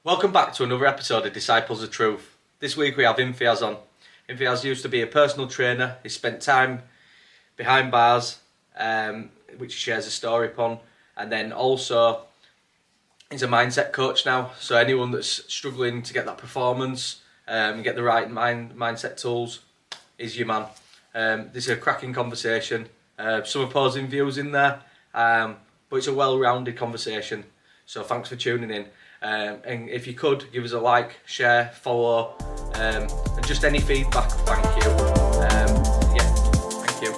Welcome back to another episode of Disciples of Truth. This week we have Imthiaz on. Imthiaz used to be a personal trainer. He spent time behind bars, which he shares a story upon, and then also he's a mindset coach now. So anyone that's struggling to get that performance, get the right mindset tools, is your man. This is a cracking conversation. Some opposing views in there, but it's a well-rounded conversation. So thanks for tuning in. And if you could, give us a like, share, follow, and just any feedback, thank you. Thank you.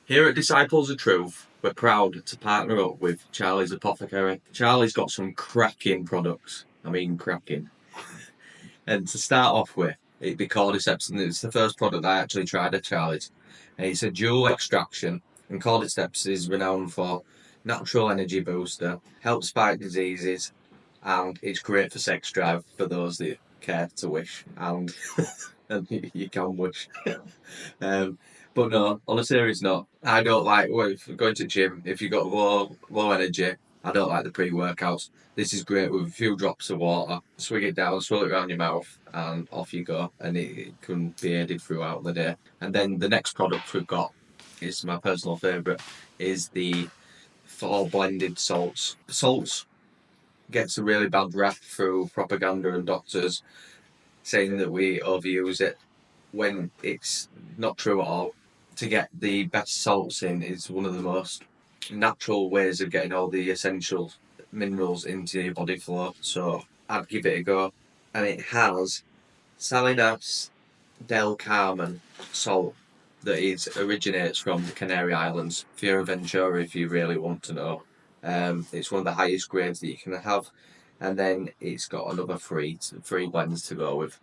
Here at Disciples of Truth, we're proud to partner up with Charlie's Apothecary. Charlie's got some cracking products. I mean, cracking. And to start off with, it'd be cordyceps, and it's the first product I actually tried at Charlie's. And it's a dual extraction, and cordyceps is renowned for natural energy booster, helps fight diseases, and it's great for sex drive for those that care to wish, and, and you can wish. But no, on a serious note, I don't like going to the gym. If you've got low energy, I don't like the pre-workouts. This is great with a few drops of water. Swig it down, swirl it around your mouth, and off you go. And it can be aided throughout the day. And then the next product we've got is my personal favourite, is the 4 blended salts. Salts gets a really bad rap through propaganda and doctors saying that we overuse it, when it's not true at all. To get the best salts in is one of the most natural ways of getting all the essential minerals into your body flow, so I'd give it a go. And it has Salinas del Carmen salt that originates from the Canary Islands, Fuerteventura, if you really want to know. It's one of the highest grades that you can have, and then it's got another three blends to go with.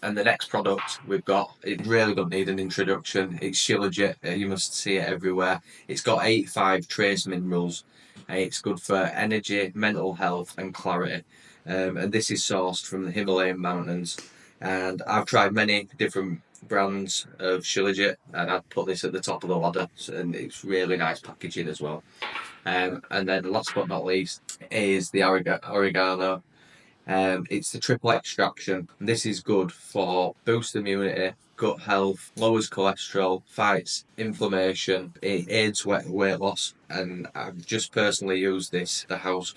And the next product we've got, it really don't need an introduction. It's Shilajit. You must see it everywhere. It's got 85 trace minerals. It's good for energy, mental health, and clarity. And this is sourced from the Himalayan mountains. And I've tried many different brands of Shilajit, and I'd put this at the top of the ladder. And it's really nice packaging as well. And then last but not least is the oregano. It's the triple extraction. This is good for boost immunity, gut health, lowers cholesterol, fights inflammation, it aids weight loss, and I've just personally used this. The house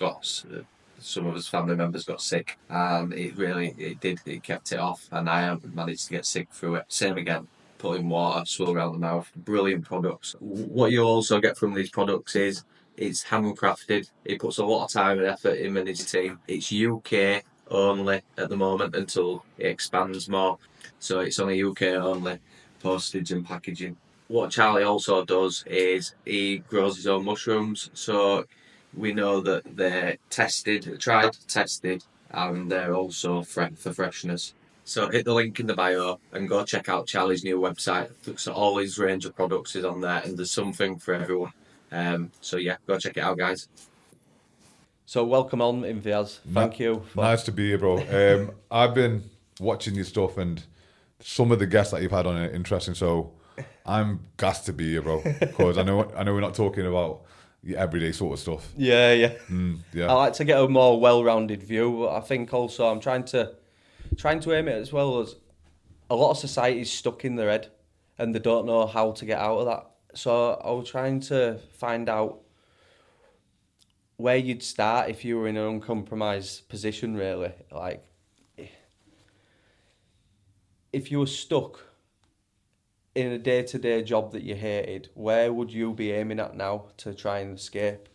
some of his family members got sick, and it kept it off, and I haven't managed to get sick through it. Same again, put in water, swirl around the mouth. Brilliant products. What you also get from these products is it's handcrafted. He puts a lot of time and effort in and his team. It's UK only at the moment until it expands more. So it's only UK only, postage and packaging. What Charlie also does is he grows his own mushrooms. So we know that they're tried, tested, and they're also for freshness. So hit the link in the bio and go check out Charlie's new website. So all his range of products is on there, and there's something for everyone. So yeah, go check it out, guys. So welcome on, Imthiaz. Thank you. Nice to be here, bro. I've been watching your stuff, and some of the guests that you've had on are interesting. So I'm gassed to be here, bro. Because I know we're not talking about your everyday sort of stuff. Yeah. Yeah. I like to get a more well-rounded view. I think also I'm trying to aim it as well as a lot of society's stuck in their head, and they don't know how to get out of that. So I was trying to find out where you'd start if you were in an uncompromised position, really. Like, if you were stuck in a day-to-day job that you hated, where would you be aiming at now to try and escape?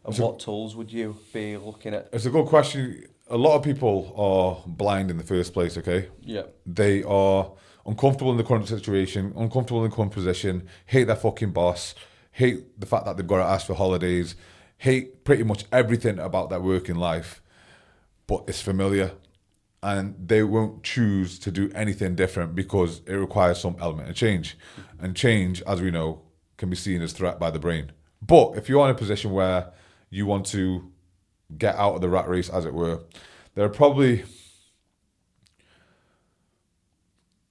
And what tools would you be looking at? It's a good question. A lot of people are blind in the first place, okay? Yeah. They are uncomfortable in the current situation, uncomfortable in the current position, hate their fucking boss, hate the fact that they've got to ask for holidays, hate pretty much everything about their working life, but it's familiar, and they won't choose to do anything different because it requires some element of change. And change, as we know, can be seen as threat by the brain. But if you're in a position where you want to get out of the rat race, as it were, there are probably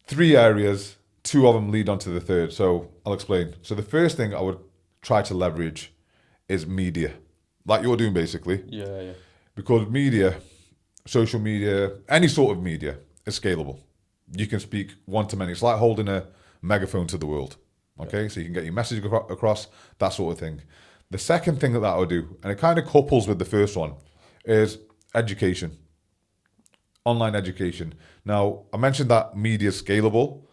3 areas. 2 of them lead on to the third. So I'll explain. So the first thing I would try to leverage is media, like you're doing basically. Yeah. Because media, social media, any sort of media is scalable. You can speak one to many. It's like holding a megaphone to the world. Okay, so you can get your message across, that sort of thing. The second thing that I would do, and it kind of couples with the first one, is education. Online education. Now, I mentioned that media is scalable.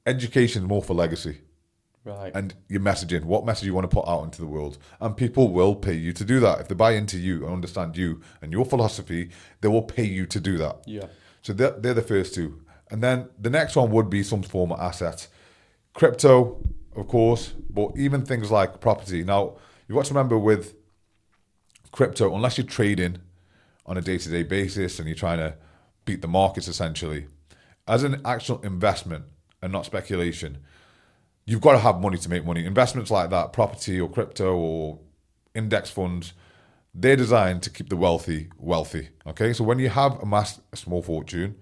Education is more for legacy. Right. And your messaging, what message you want to put out into the world. And people will pay you to do that. If they buy into you and understand you and your philosophy, they will pay you to do that. Yeah. So they're the first 2. And then the next one would be some form of asset. Crypto, of course, but even things like property. Now, you've got to remember with crypto, unless you're trading on a day-to-day basis and you're trying to beat the markets essentially, as an actual investment and not speculation, you've got to have money to make money. Investments like that, property or crypto or index funds, they're designed to keep the wealthy wealthy. Okay, so when you have amassed a small fortune,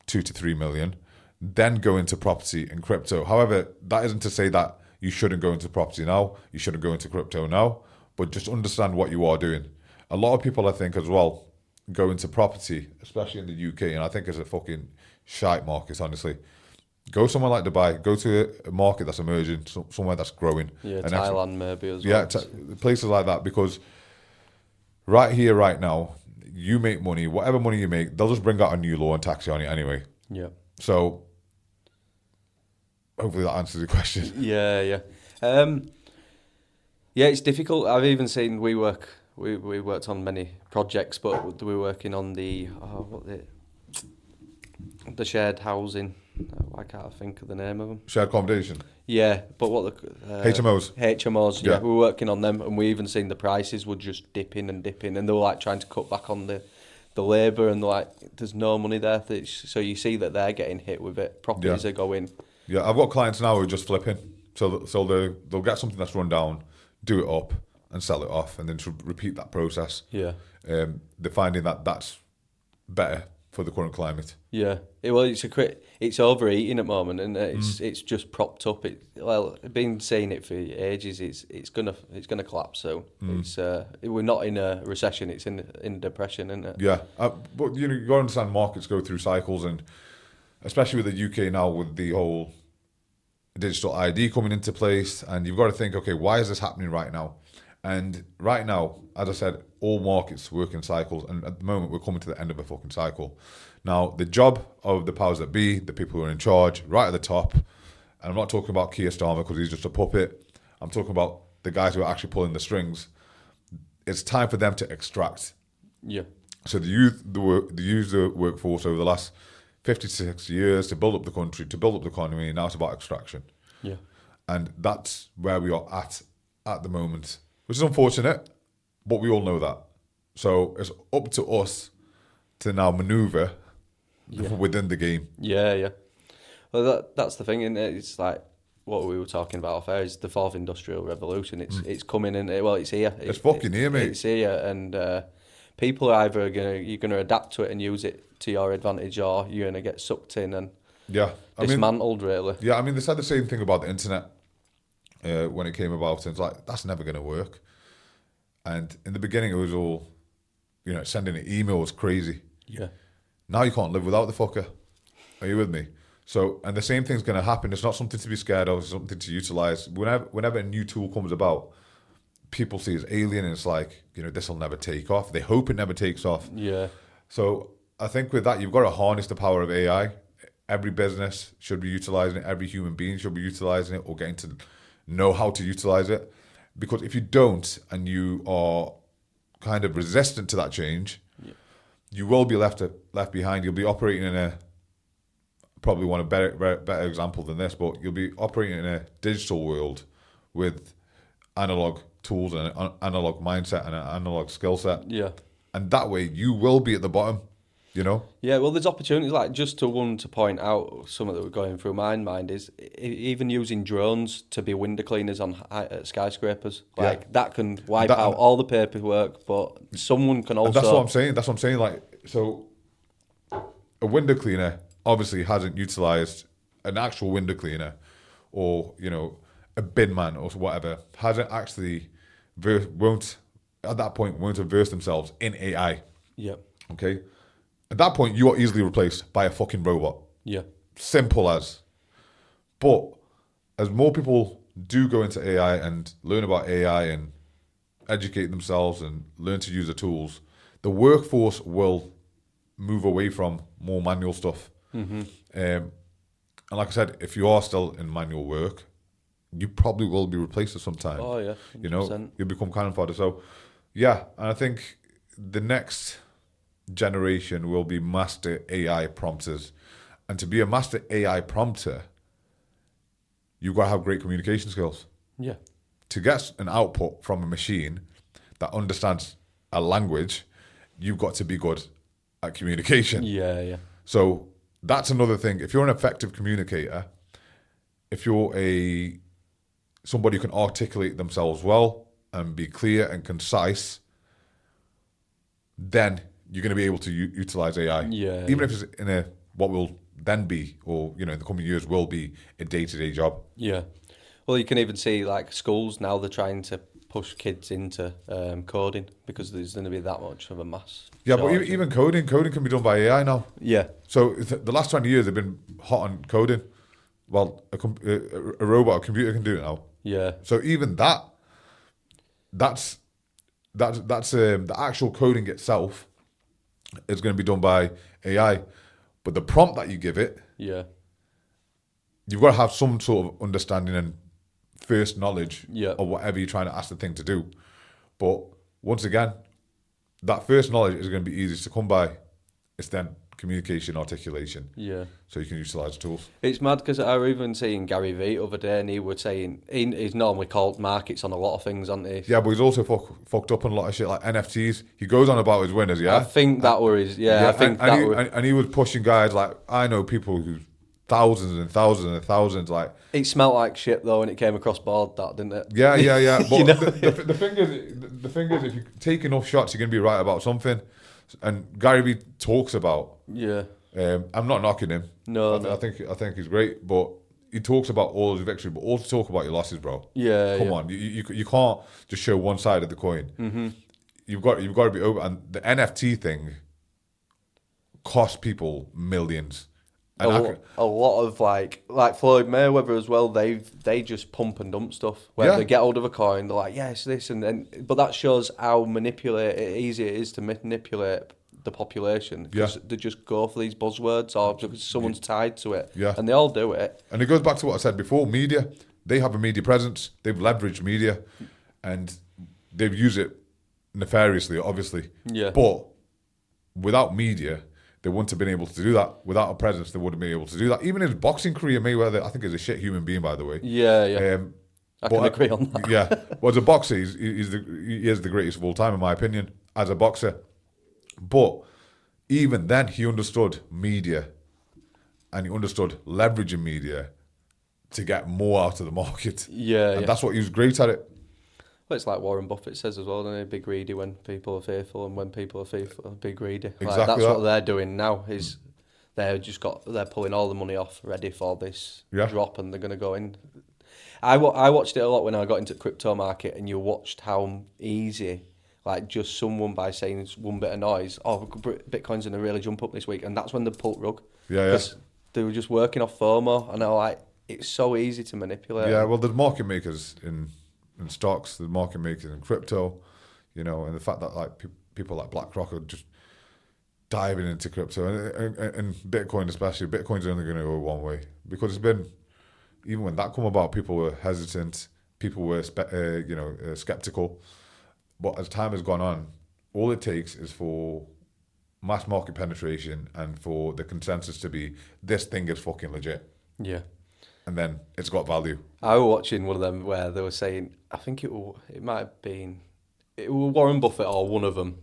2 to 3 million, then go into property and crypto. However, that isn't to say that you shouldn't go into property now, you shouldn't go into crypto now, but just understand what you are doing. A lot of people, I think, as well, go into property, especially in the UK, and I think it's a fucking shite market, honestly. Go somewhere like Dubai, go to a market that's emerging, somewhere that's growing. Yeah, and Thailand maybe as well. Yeah, places like that, because right here, right now, you make money, whatever money you make, they'll just bring out a new law and tax you on it anyway. Yeah. So, hopefully that answers the question. Yeah. Yeah, it's difficult. I've even seen we worked on many projects, but we're working on the shared housing. Why can't I think of the name of them? Shared accommodation. Yeah, but what the HMOs. HMOs. Yeah. Yeah, we were working on them, and we even seen the prices would just dipping, and they were like trying to cut back on the labour, and like there's no money there. So you see that they're getting hit with it. Properties are going. Yeah, I've got clients now who are just flipping. So they'll get something that's run down, do it up, and sell it off, and then to repeat that process. Yeah. They're finding that that's better for the current climate. Yeah. It's overeating at the moment, and it's just propped up. I've been saying it for ages. It's gonna collapse. So we're not in a recession. It's in depression, isn't it? Yeah, but you got to understand markets go through cycles, and especially with the UK now with the whole digital ID coming into place, and you've got to think, okay, why is this happening right now? And right now, as I said, all markets work in cycles, and at the moment we're coming to the end of a fucking cycle. Now, the job of the powers that be, the people who are in charge, right at the top, and I'm not talking about Keir Starmer because he's just a puppet, I'm talking about the guys who are actually pulling the strings. It's time for them to extract. Yeah. So they use the workforce over the last 50 to 60 years to build up the country, to build up the economy, and now it's about extraction. Yeah. And that's where we are at the moment, which is unfortunate, but we all know that. So it's up to us to now manoeuvre within the game. Yeah. Well, that's the thing, and it's like what we were talking about off air is the fourth industrial revolution. It's coming in. It's here. It's fucking here, mate. It's here, and people are either you're gonna adapt to it and use it to your advantage, or you're gonna get sucked in and dismantled. Really. Yeah, I mean, they said the same thing about the internet when it came about, and it's like that's never gonna work. And in the beginning, it was all, sending an email was crazy. Yeah. Now you can't live without the fucker. Are you with me? So, and the same thing's going to happen. It's not something to be scared of. It's something to utilize. Whenever a new tool comes about, people see it as alien, and it's like, this will never take off. They hope it never takes off. Yeah. So I think with that, you've got to harness the power of AI. Every business should be utilizing it. Every human being should be utilizing it, or getting to know how to utilize it. Because if you don't, and you are kind of resistant to that change, you will be left behind. You'll be operating in probably want a better example than this, but you'll be operating in a digital world with analog tools and an analog mindset and an analog skill set. Yeah. And that way you will be at the bottom. You know? Yeah, well, there's opportunities, like, just to point out something that we're going through my mind is even using drones to be window cleaners on skyscrapers. Like, Yeah. that can wipe That- out all the paperwork, but someone can also... And that's what I'm saying. Like, so a window cleaner obviously hasn't utilized an actual window cleaner, or, you know, a bin man or whatever, hasn't actually won't have versed themselves in AI. Yeah, Okay? At that point, you are easily replaced by a fucking robot. yeah, Simple as. But as more people do go into AI and learn about AI and educate themselves and learn to use the tools, the workforce will move away from more manual stuff. And like I said, if you are still in manual work, you probably will be replaced at some time. Oh, yeah, 100%. You know, you'll become cannon fodder. So, yeah, and I think the next generation will be master AI prompters. And to be a master AI prompter, you've got to have great communication skills. yeah, To get an output from a machine that understands a language, you've got to be good at communication. yeah. So that's another thing. If you're an effective communicator, if you're somebody who can articulate themselves well and be clear and concise, then you're going to be able to utilize AI. Yeah, Even if it's in what will then be, or, you know, in the coming years will be a day-to-day job. Yeah. Well, you can even see, like, schools now, they're trying to push kids into coding because there's going to be that much of a mass. Yeah, but shortage. even coding can be done by AI now. Yeah, So the last 20 years they've been hot on coding. Well, a robot, a computer can do it now. yeah, So even that's the actual coding itself is going to be done by AI, but the prompt that you give it, yeah, you've got to have some sort of understanding and first knowledge Yeah. of whatever you're trying to ask the thing to do. But once again, that first knowledge is going to be easy to come by. It's then communication, articulation. yeah. So you can utilize tools. It's mad because I was even seeing Gary Vee the other day, and he was saying he's normally called markets on a lot of things, aren't he? Yeah, but he's also fucked up on a lot of shit like NFTs. He goes on about his winners, yeah? I think that were his. Yeah, I think and that he, were. and he was pushing guys like, I know people who thousands and thousands and thousands, like, It smelt like shit though, and it came across board, that didn't it? yeah. But You know? the thing is, if you take enough shots, you're going to be right about something. And Gary Vee talks about. Yeah. I'm not knocking him. No, I think he's great, but he talks about all his victories, but also talk about your losses, bro. Yeah. Come yeah. on, you can't just show one side of the coin. Mm-hmm. You've got to be open. And the NFT thing cost people millions. And A lot of like Floyd Mayweather as well. They just pump and dump stuff where Yeah. they get hold of a coin. They're like, yes, this and then. But that shows how easy it is to manipulate the population because Yeah. they just go for these buzzwords or because someone's tied to it. Yeah. And they all do it. And it goes back to what I said before. Media, they have a media presence. They've leveraged media, and they've used it nefariously, obviously. Yeah. But without media, they wouldn't have been able to do that. Without a presence, they wouldn't be able to do that. Even his boxing career, Mayweather, I think, is a shit human being, by the way. Yeah. I can but, agree on that. Yeah. Well, as a boxer, he is the greatest of all time, in my opinion, as a boxer. But even then, he understood media, and he understood leveraging media to get more out of the market. Yeah. And yeah. that's what he was great at it. Well, it's like Warren Buffett says as well, doesn't he? Be greedy when people are fearful, and when people are fearful, be greedy. Exactly Like, that's that. what they're doing now. Is they're pulling all the money off, ready for this drop, and they're going to go in. I watched it a lot when I got into the crypto market, and you watched how easy, like just someone by saying one bit of noise, Bitcoin's going to really jump up this week, and that's when they pulled rug. Yeah. Because they were just working off FOMO, and they're like, it's so easy to manipulate. Yeah, well, there's market makers in stocks, there's market makers in crypto, you know, and the fact that like people like BlackRock are just diving into crypto and Bitcoin especially. Bitcoin's only going to go one way because it's been, even when that come about, people were hesitant, people were skeptical, but as time has gone on, all it takes is for mass market penetration and for the consensus to be this thing is fucking legit. Yeah. And then it's got value. I was watching one of them where they were saying, I think it might have been, it was Warren Buffett or one of them,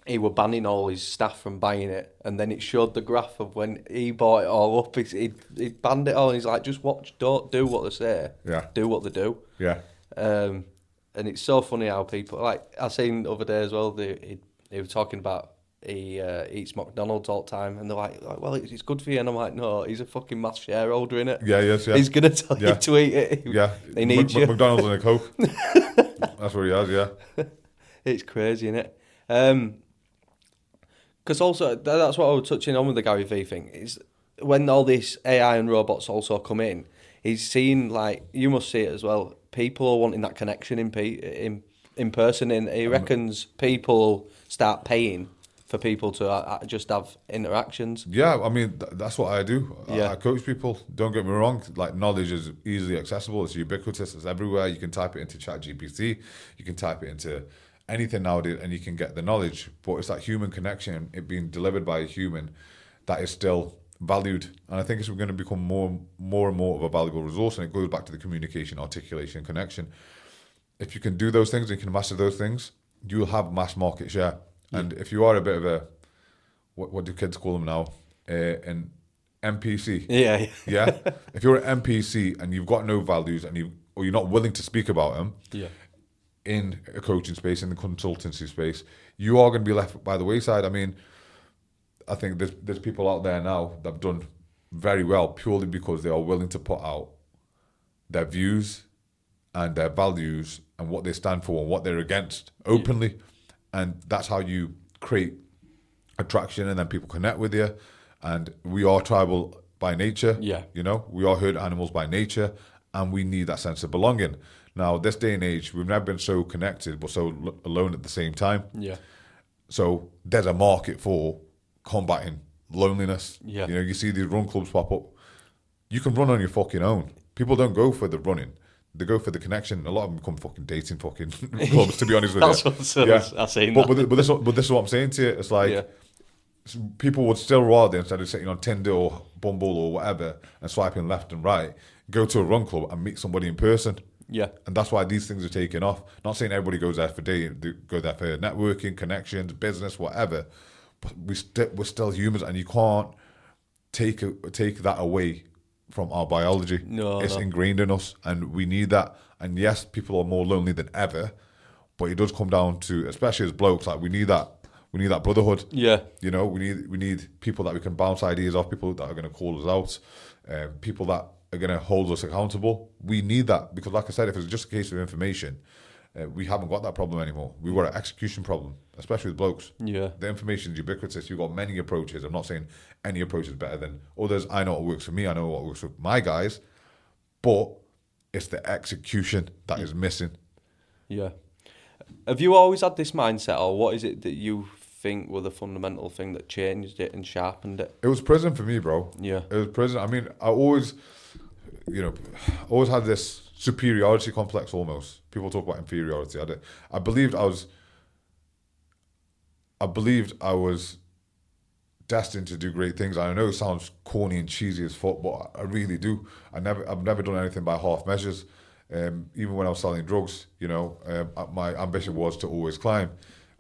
he were banning all his staff from buying it, and then it showed the graph of when he bought it all up. He banned it all, and he's like, just watch, don't do what they say, do what they do. Yeah. And it's so funny how people, like I seen the other day as well, they were talking about he eats McDonald's all the time, and they're like, well, it's good for you, and I'm like, no, he's a fucking mass shareholder in it. Yeah. He's gonna tell you to eat it. He needs you. McDonald's and a Coke. That's what he has. Yeah. It's crazy, isn't it? Because also, that's what I was touching on with the Gary Vee thing, is when all this AI and robots also come in, he's seen, like, you must see it as well, people are wanting that connection in person, and he reckons people start paying for people to just have interactions. Yeah, I mean, that's what I do. Yeah. I coach people. Don't get me wrong. Like, knowledge is easily accessible. It's ubiquitous. It's everywhere. You can type it into ChatGPT. You can type it into anything nowadays, and you can get the knowledge. But it's that human connection, it being delivered by a human, that is still valued. And I think it's going to become more and more of a valuable resource. And it goes back to the communication, articulation, connection. If you can do those things, and you can master those things, you'll have mass market share. And if you are a bit of a, what do kids call them now? An NPC. Yeah. Yeah. If you're an NPC and you've got no values and or you're not willing to speak about them, in a coaching space, in the consultancy space, you are going to be left by the wayside. I mean, I think there's people out there now that have done very well purely because they are willing to put out their views and their values and what they stand for and what they're against openly. And that's how you create attraction, and then people connect with you. And we are tribal by nature. Yeah. You know, we are herd animals by nature, and we need that sense of belonging. Now, this day and age, we've never been so connected but so alone at the same time. Yeah. So there's a market for combating loneliness. Yeah. You know, you see these run clubs pop up. You can run on your fucking own. People don't go for the running. They go for the connection. A lot of them become fucking dating fucking clubs, to be honest with you. That's what I've seen. But this is what I'm saying to you. It's like people would still rather, instead of sitting on Tinder or Bumble or whatever and swiping left and right, go to a run club and meet somebody in person. Yeah. And that's why these things are taking off. Not saying everybody goes there for dating, they go there for networking, connections, business, whatever. But we're still humans, and you can't take that away from our biology. No, it's ingrained in us, and we need that. And yes, people are more lonely than ever, but it does come down to, especially as blokes, like we need that brotherhood. Yeah. You know, we need people that we can bounce ideas off, people that are going to call us out, people that are going to hold us accountable. We need that, because like I said, if it's just a case of information, we haven't got that problem anymore. We've got an execution problem, especially with blokes. Yeah. The information is ubiquitous. You've got many approaches. I'm not saying any approach is better than others. I know what works for me. I know what works for my guys. But it's the execution that is missing. Yeah. Have you always had this mindset, or what is it that you think were the fundamental thing that changed it and sharpened it? It was prison for me, bro. Yeah. It was prison. I mean, I always had this superiority complex almost. People talk about inferiority. I believed I was destined to do great things. I know it sounds corny and cheesy as fuck, but I really do. I've never done anything by half measures. Even when I was selling drugs, you know, my ambition was to always climb.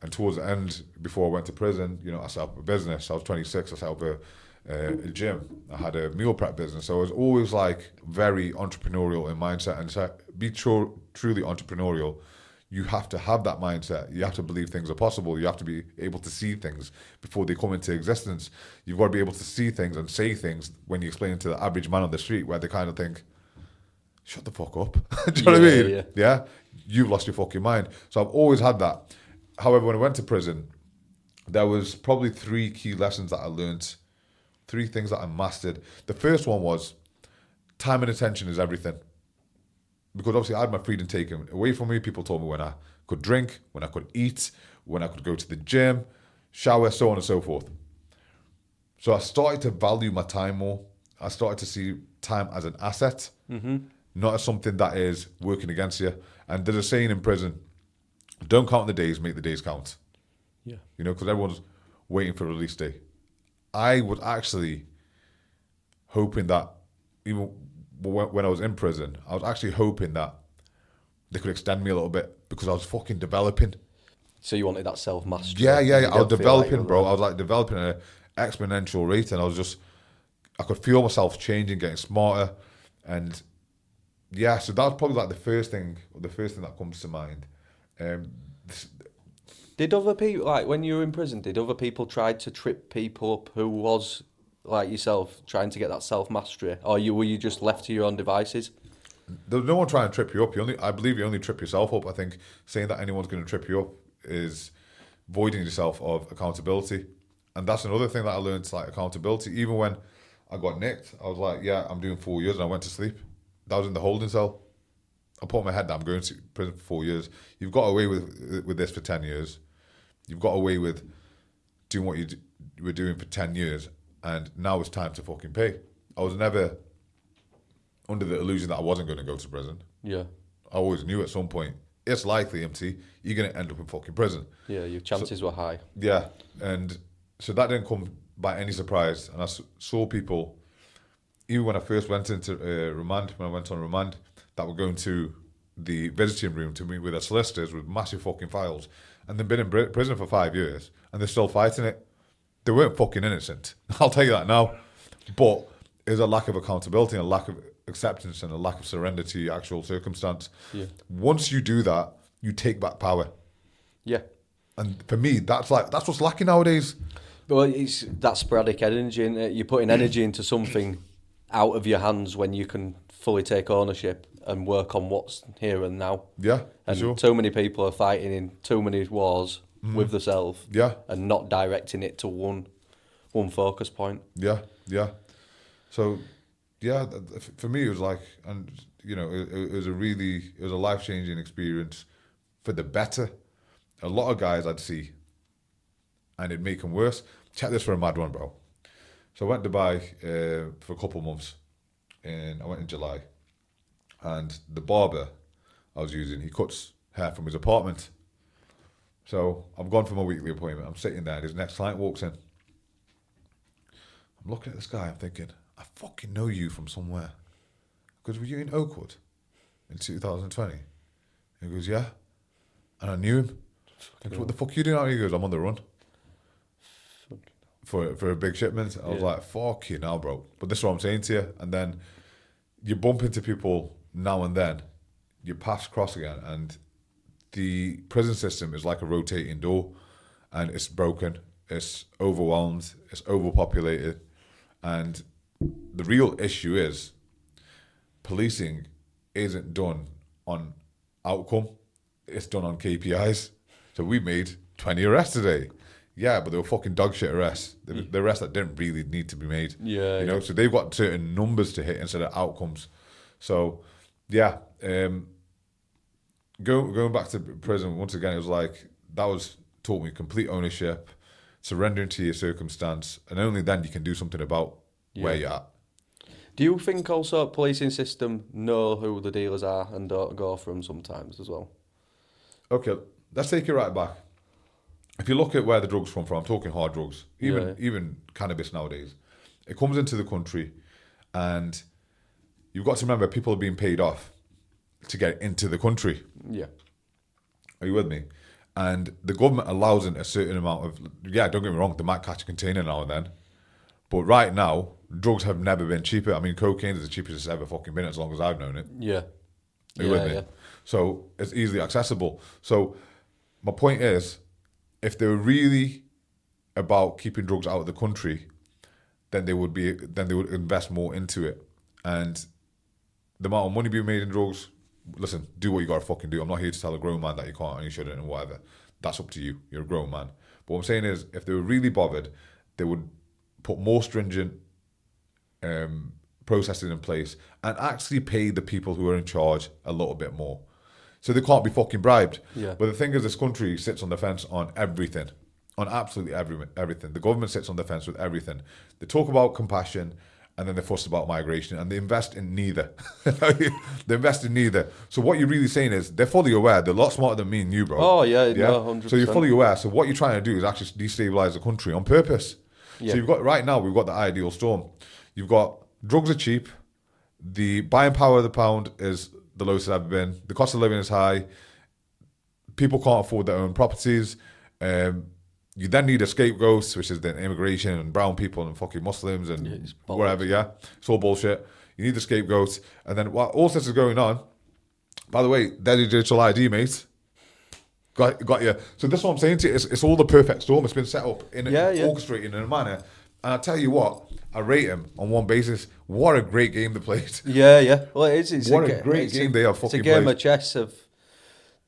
And towards the end, before I went to prison, you know, I set up a business. I was 26. I set up a gym. I had a meal prep business. So I was always like very entrepreneurial in mindset. And to be truly entrepreneurial, you have to have that mindset. You have to believe things are possible. You have to be able to see things before they come into existence. You've got to be able to see things and say things when you explain it to the average man on the street, where they kind of think, shut the fuck up. Do you know what I mean? Yeah. You've lost your fucking mind. So I've always had that. However, when I went to prison, there was probably 3 key lessons that I learned, 3 things that I mastered. The first one was time and attention is everything. Because obviously I had my freedom taken away from me. People told me when I could drink, when I could eat, when I could go to the gym, shower, so on and so forth. So I started to value my time more. I started to see time as an asset, not as something that is working against you. And there's a saying in prison, don't count the days, make the days count. Yeah. You know, because everyone's waiting for a release day. I was actually hoping that, even when I was in prison, I was actually hoping that they could extend me a little bit, because I was fucking developing. So you wanted that self-mastery. Yeah. You I was don't feel like developing, you're bro. there. I was like developing an exponential rate, and I could feel myself changing, getting smarter, and yeah. So that was probably like the first thing that comes to mind. This- Did other people, like when you were in prison, did other people try to trip people up who was like yourself trying to get that self-mastery? Or were you just left to your own devices? There's no one trying to trip you up. I believe you only trip yourself up. I think saying that anyone's going to trip you up is voiding yourself of accountability. And that's another thing that I learned, like accountability. Even when I got nicked, I was like, yeah, I'm doing 4 years, and I went to sleep. That was in the holding cell. I put my head down, I'm going to prison for 4 years. You've got away with this for 10 years. You've got away with doing what you were doing for 10 years, and now it's time to fucking pay. I was never under the illusion that I wasn't going to go to prison. Yeah. I always knew at some point, it's likely, MT, you're going to end up in fucking prison. Yeah, your chances were high. Yeah, and so that didn't come by any surprise. And I saw people, even when I first went into remand, when I went on remand, that were going to the visiting room to meet with their solicitors with massive fucking files. And they've been in prison for 5 years, and they're still fighting it. They weren't fucking innocent. I'll tell you that now. But there's a lack of accountability and a lack of acceptance and a lack of surrender to your actual circumstance. Yeah. Once you do that, you take back power. Yeah. And for me, that's what's lacking nowadays. Well, it's that sporadic energy, and you're putting energy into something out of your hands when you can fully take ownership and work on what's here and now. Yeah, for And sure. too many people are fighting in too many wars with the self. Yeah. And not directing it to one focus point. Yeah. So, yeah, for me, it was like, and you know, it was a life-changing experience for the better. A lot of guys I'd see, and it'd make them worse. Check this for a mad one, bro. So I went to Dubai for a couple of months, and I went in July, and the barber I was using, he cuts hair from his apartment. So I've gone for my weekly appointment. I'm sitting there, and his next client walks in. I'm looking at this guy, I'm thinking, I fucking know you from somewhere. Because were you in Oakwood in 2020? He goes, yeah. And I knew him. I go, what the fuck are you doing out here? He goes, I'm on the run. For a big shipment. I was like, fuck you now, bro. But this is what I'm saying to you. And then you bump into people now and then. Your paths cross again. And the prison system is like a rotating door. And it's broken. It's overwhelmed. It's overpopulated. And the real issue is policing isn't done on outcome. It's done on KPIs. So we made 20 arrests today. Yeah, but they were fucking dog shit arrests. The arrests that didn't really need to be made. Yeah, you know. yeah. So they've got certain numbers to hit instead of outcomes. So, yeah. Going back to prison once again, it was like taught me complete ownership, surrendering to your circumstance, and only then you can do something about where you're at. Do you think also policing system know who the dealers are and don't go for them sometimes as well? Okay, let's take it right back. If you look at where the drugs come from, I'm talking hard drugs, even cannabis nowadays. It comes into the country, and you've got to remember people are being paid off to get into the country. Yeah. Are you with me? And the government allows in a certain amount of, don't get me wrong, they might catch a container now and then. But right now, drugs have never been cheaper. I mean, cocaine is the cheapest it's ever fucking been as long as I've known it. Yeah. Are you with me? Yeah. So it's easily accessible. So my point is, if they were really about keeping drugs out of the country, then they would invest more into it. And the amount of money being made in drugs, listen, do what you gotta fucking do. I'm not here to tell a grown man that you can't and you shouldn't and whatever. That's up to you. You're a grown man. But what I'm saying is, if they were really bothered, they would put more stringent processes in place and actually pay the people who are in charge a little bit more. So they can't be fucking bribed. Yeah. But the thing is, this country sits on the fence on everything. On absolutely everything. The government sits on the fence with everything. They talk about compassion and then they fuss about migration and they invest in neither. They invest in neither. So what you're really saying is they're fully aware. They're a lot smarter than me and you, bro. Oh, yeah? No, 100%. So you're fully aware. So what you're trying to do is actually destabilize the country on purpose. Yeah. So we've got the ideal storm. You've got drugs are cheap. The buying power of the pound is the lowest it's ever been. The cost of living is high. people can't afford their own properties. You then need a scapegoat, which is the immigration and brown people and fucking Muslims and whatever. Yeah, it's all bullshit. You need the scapegoat, and then while all this is going on, by the way, there's your digital ID, mate. Got you. So that's what I'm saying to you. It's all the perfect storm. It's been set up orchestrated in a manner. And I tell you what, I rate him on one basis. What a great game they played. Yeah. Well, it is. What a great game they have fucking played. It's a game of chess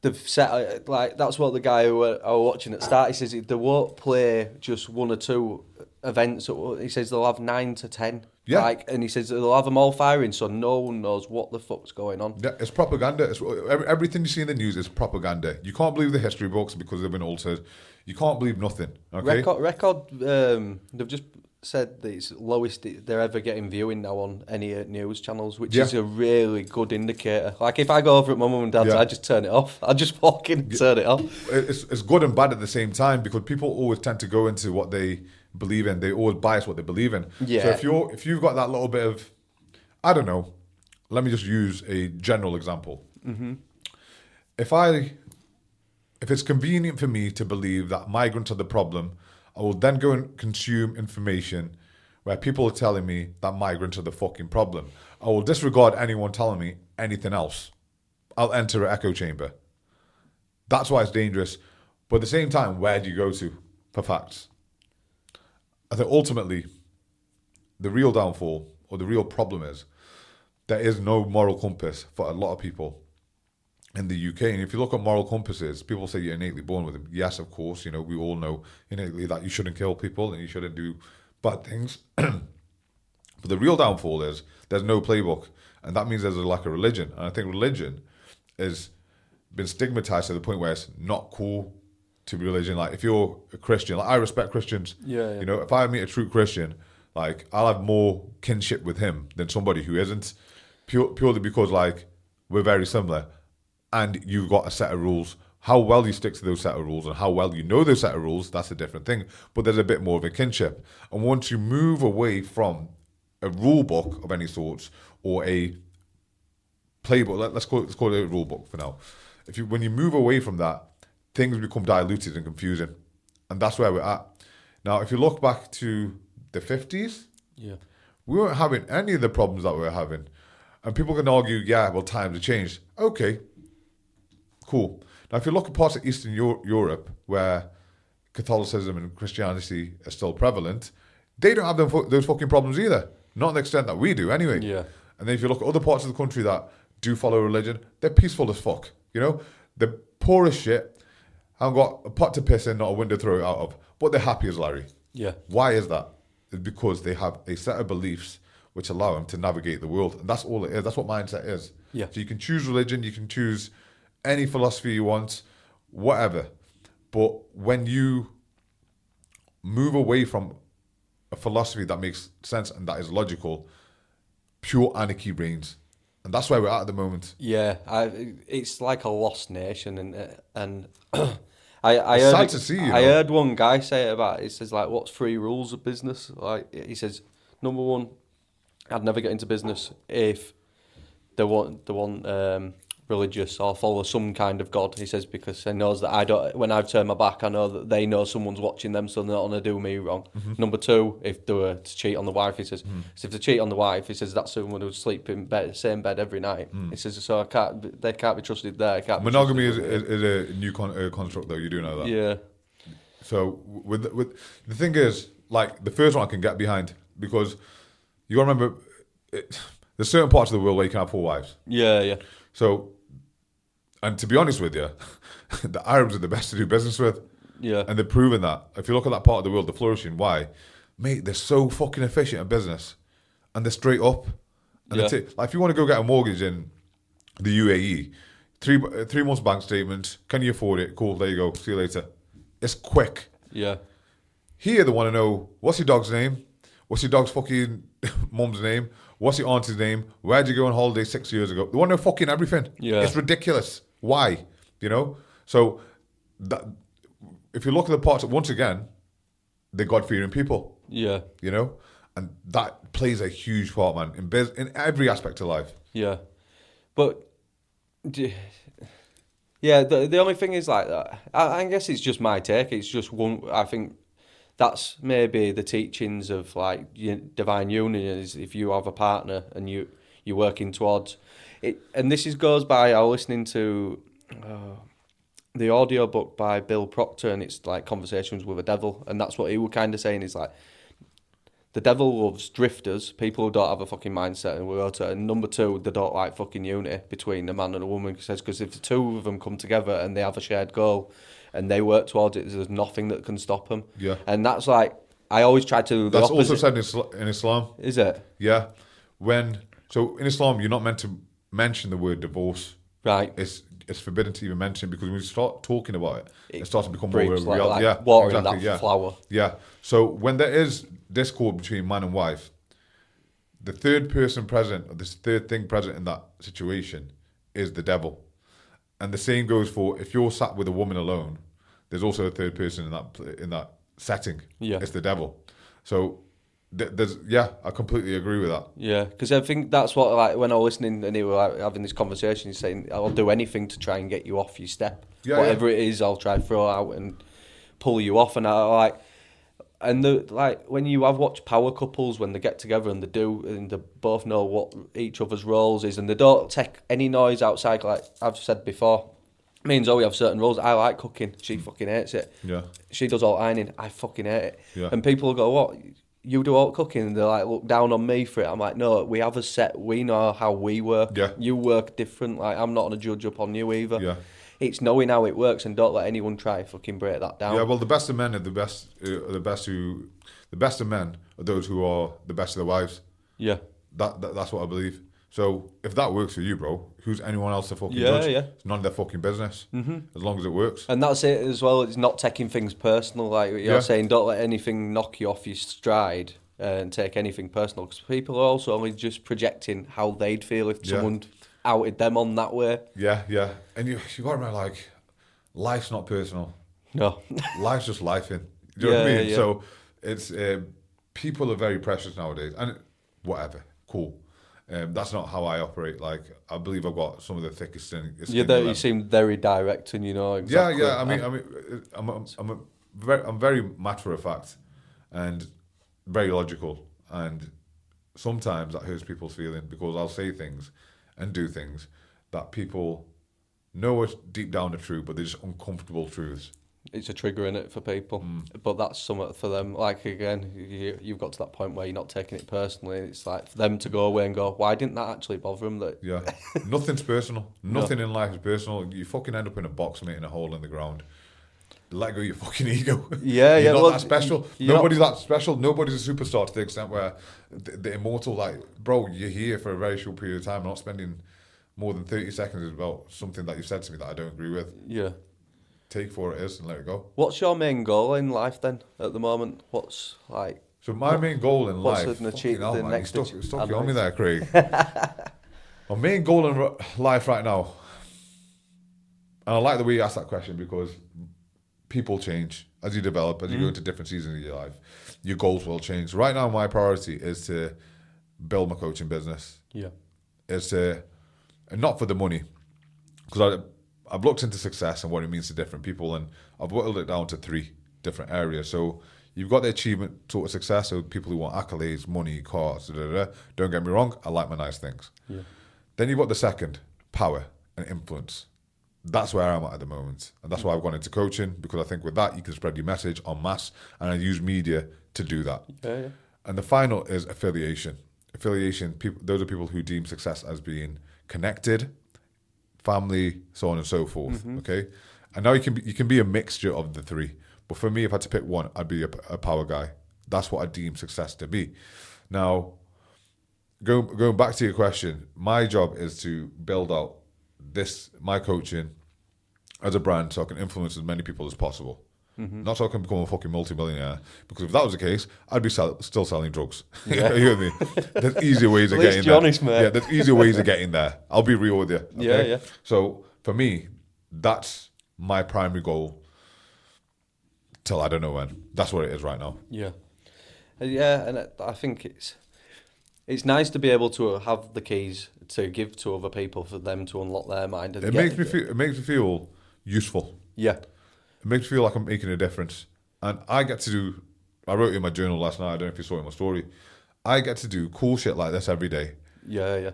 they've set, like, that's what the guy who I was watching at the start, he says they won't play just one or two events. He says they'll have 9 to 10. Yeah. Like, and he says they'll have them all firing, so no one knows what the fuck's going on. Yeah, it's propaganda. Everything you see in the news is propaganda. You can't believe the history books because they've been altered. You can't believe nothing. Okay. Record. They've just said that it's lowest they're ever getting viewing now on any news channels, which is a really good indicator. Like, if I go over at my mum and dad's, I just turn it off. I just walk in and turn it off. It's good and bad at the same time because people always tend to go into what they believe in. They always bias what they believe in. Yeah. So if you've got that little bit of, I don't know, let me just use a general example. Mm-hmm. If it's convenient for me to believe that migrants are the problem, I will then go and consume information where people are telling me that migrants are the fucking problem. I will disregard anyone telling me anything else. I'll enter an echo chamber. That's why it's dangerous. But at the same time, where do you go to for facts? I think ultimately, the real downfall or the real problem is there is no moral compass for a lot of people in the UK. And if you look at moral compasses, people say you're innately born with them. Yes, of course, we all know innately that you shouldn't kill people and you shouldn't do bad things. But the real downfall is there's no playbook. And that means there's a lack of religion. And I think religion has been stigmatized to the point where it's not cool to be religion. Like, if you're a Christian, like, I respect Christians. Yeah. If I meet a true Christian, like, I'll have more kinship with him than somebody who isn't, purely because, like, we're very similar. And you've got a set of rules. How well you stick to those set of rules and how well you know those set of rules, that's a different thing. But there's a bit more of a kinship. And once you move away from a rule book of any sorts or a playbook, let's call it a rule book for now. When you move away from that, things become diluted and confusing. And that's where we're at. Now, if you look back to the 50s, we weren't having any of the problems that we're having. And people can argue, times have changed. Okay, cool. Now, if you look at parts of Eastern Europe where Catholicism and Christianity are still prevalent, they don't have those fucking problems either. Not to the extent that we do, anyway. Yeah. And then if you look at other parts of the country that do follow religion, they're peaceful as fuck. They're poor as shit, haven't got a pot to piss in, not a window to throw it out of, but they're happy as Larry. Yeah. Why is that? It's because they have a set of beliefs which allow them to navigate the world. And that's all it is. That's what mindset is. Yeah. So you can choose religion, you can choose any philosophy you want, whatever. But when you move away from a philosophy that makes sense and that is logical, pure anarchy reigns. And that's where we're at the moment. Yeah, it's like a lost nation, and It's sad to see. I heard one guy say it about. He says, like, what's 3 rules of business? Like, he says, number 1, I'd never get into business if they want religious or follow some kind of god. He says, because he knows that when I've turned my back, I know that they know someone's watching them, so they're not going to do me wrong. Mm-hmm. Number 2, if they were to cheat on the wife, he says, so if they cheat on the wife, he says that's someone who would sleep in same bed every night. He says, so they can't be trusted there. Monogamy is a new construct, though. You do know that. Yeah. So with the thing is, like, the first one I can get behind, because you got to remember, there's certain parts of the world where you can have 4 wives. Yeah. So, and to be honest with you, the Arabs are the best to do business with. Yeah. And they're proving that. If you look at that part of the world, they're flourishing. Why? Mate, they're so fucking efficient at business. And they're straight up. And like, if you want to go get a mortgage in the UAE, 3 months bank statement, can you afford it? Cool, there you go. See you later. It's quick. Yeah. Here they want to know, what's your dog's name? What's your dog's fucking mum's name? What's your auntie's name? Where'd you go on holiday 6 years ago? They want to know fucking everything. Yeah. It's ridiculous. Why? So that, if you look at the parts, once again, they're God-fearing people. Yeah. And that plays a huge part, man, in every aspect of life. Yeah. But, Yeah, the only thing is like that. I guess it's just my take. It's just one. I think that's maybe the teachings of like divine union is if you have a partner and you're working towards it. And this goes by. I was listening to the audio book by Bill Proctor, and it's like Conversations with a Devil, and that's what he was kind of saying is like. The devil loves drifters, people who don't have a fucking mindset and will to. And number two, they don't like fucking unity between a man and a woman. Because if the two of them come together and they have a shared goal and they work towards it, there's nothing that can stop them. Yeah. And that's like, I always try to do the That's opposite. also said in Islam. Is it? Yeah. So in Islam, you're not meant to mention the word divorce. Right. It's forbidden to even mention it because when you start talking about it starts to become more of a like, reality. like watering that flower. Yeah. So when there is discord between man and wife, the third person present, or this third thing present in that situation is the devil. And the same goes for if you're sat with a woman alone, there's also a third person in that setting. Yeah. It's the devil. So I completely agree with that. Yeah, because I think that's what, like, when I was listening and he was like, having this conversation, he's saying, I'll do anything to try and get you off your step. Yeah, Whatever it is, I'll try to throw out and pull you off. And I like, and when you have watched power couples, when they get together and they both know what each other's roles is, and they don't take any noise outside. Like I've said before, me and Zoe have certain roles. I like cooking. She fucking hates it. Yeah. She does all ironing. I fucking hate it. Yeah. And people go, what? You do all cooking, and they like look down on me for it. I'm like, no, we have a set. We know how we work. Yeah. You work different. Like I'm not gonna judge upon you either. Yeah. It's knowing how it works, and don't let anyone try to fucking break that down. Yeah. Well, the best of men are the best of men are those who are the best of their wives. Yeah. That's what I believe. So if that works for you, bro, who's anyone else to fucking Yeah, judge? yeah. It's none of their fucking business. Mm-hmm. As long as it works. And that's it as well. It's not taking things personal. Like you're saying, don't let anything knock you off your stride and take anything personal. Because people are also only just projecting how they'd feel if someone outed them on that way. Yeah, yeah. And you got to remember, like, life's not personal. No. Life's just lifing. Do you know what I mean? Yeah. So it's people are very precious nowadays, and whatever, cool. That's not how I operate. Like, I believe I've got some of the thickest skin. You seem very direct, and you know exactly. Yeah. I'm very matter of fact, and very logical, and sometimes that hurts people's feelings because I'll say things and do things that people know are deep down the truth, but they're just uncomfortable truths. It's a trigger in it for people, but that's something for them. Like again, you've got to that point where you're not taking it personally. It's like for them to go away and go, why didn't that actually bother them? That Nothing's personal. Nothing in life is personal. You fucking end up in a box, mate, in a hole in the ground. Let go of your fucking ego. You're not that special. Nobody's that special. Nobody's a superstar to the extent where the immortal, like, bro, you're here for a very short period of time. I'm not spending more than 30 seconds about something that you said to me that I don't agree with. Yeah. Take for what it is and let it go. What's your main goal in life then at the moment? What's like... So my main goal in life... What's the next... You stuck you on me there, Craig. My main goal in life right now, and I like the way you asked that question because people change as you develop, as you go into different seasons of your life. Your goals will change. Right now, my priority is to build my coaching business. Yeah. It's and not for the money, because I've looked into success and what it means to different people, and I've whittled it down to 3 different areas. So you've got the achievement sort of success, so people who want accolades, money, cars, Don't get me wrong, I like my nice things. Yeah. Then you've got the second, power and influence. That's where I'm at the moment. And that's why I've gone into coaching, because I think with that, you can spread your message en masse, and I use media to do that. Yeah. And the final is affiliation. Those are people who deem success as being connected, family, so on and so forth. Okay, and now you can be a mixture of the 3. But for me, if I had to pick one, I'd be a power guy. That's what I deem success to be. Now, going back to your question, my job is to build out my coaching as a brand, so I can influence as many people as possible. Not so I can become a fucking multi-millionaire, because if that was the case, I'd be still selling drugs. Yeah. You know what I mean? There's easier ways of getting there. Honest, mate. Yeah, there's easier ways of getting there. I'll be real with you. Okay? Yeah. So for me, that's my primary goal till I don't know when. That's what it is right now. Yeah. And I think it's nice to be able to have the keys to give to other people for them to unlock their mind. And It makes me feel useful. Yeah. It makes me feel like I'm making a difference. And I get to do, I wrote it in my journal last night, I don't know if you saw it in my story. I get to do cool shit like this every day Yeah.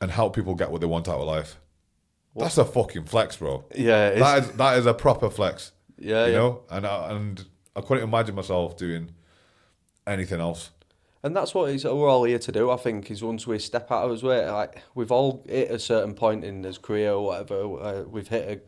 and help people get what they want out of life. That's a fucking flex, bro. Yeah, That is a proper flex. Yeah, you know? And I couldn't imagine myself doing anything else. And that's what we're all here to do, I think, is once we step out of his way, like, we've all hit a certain point in his career or whatever, we've hit a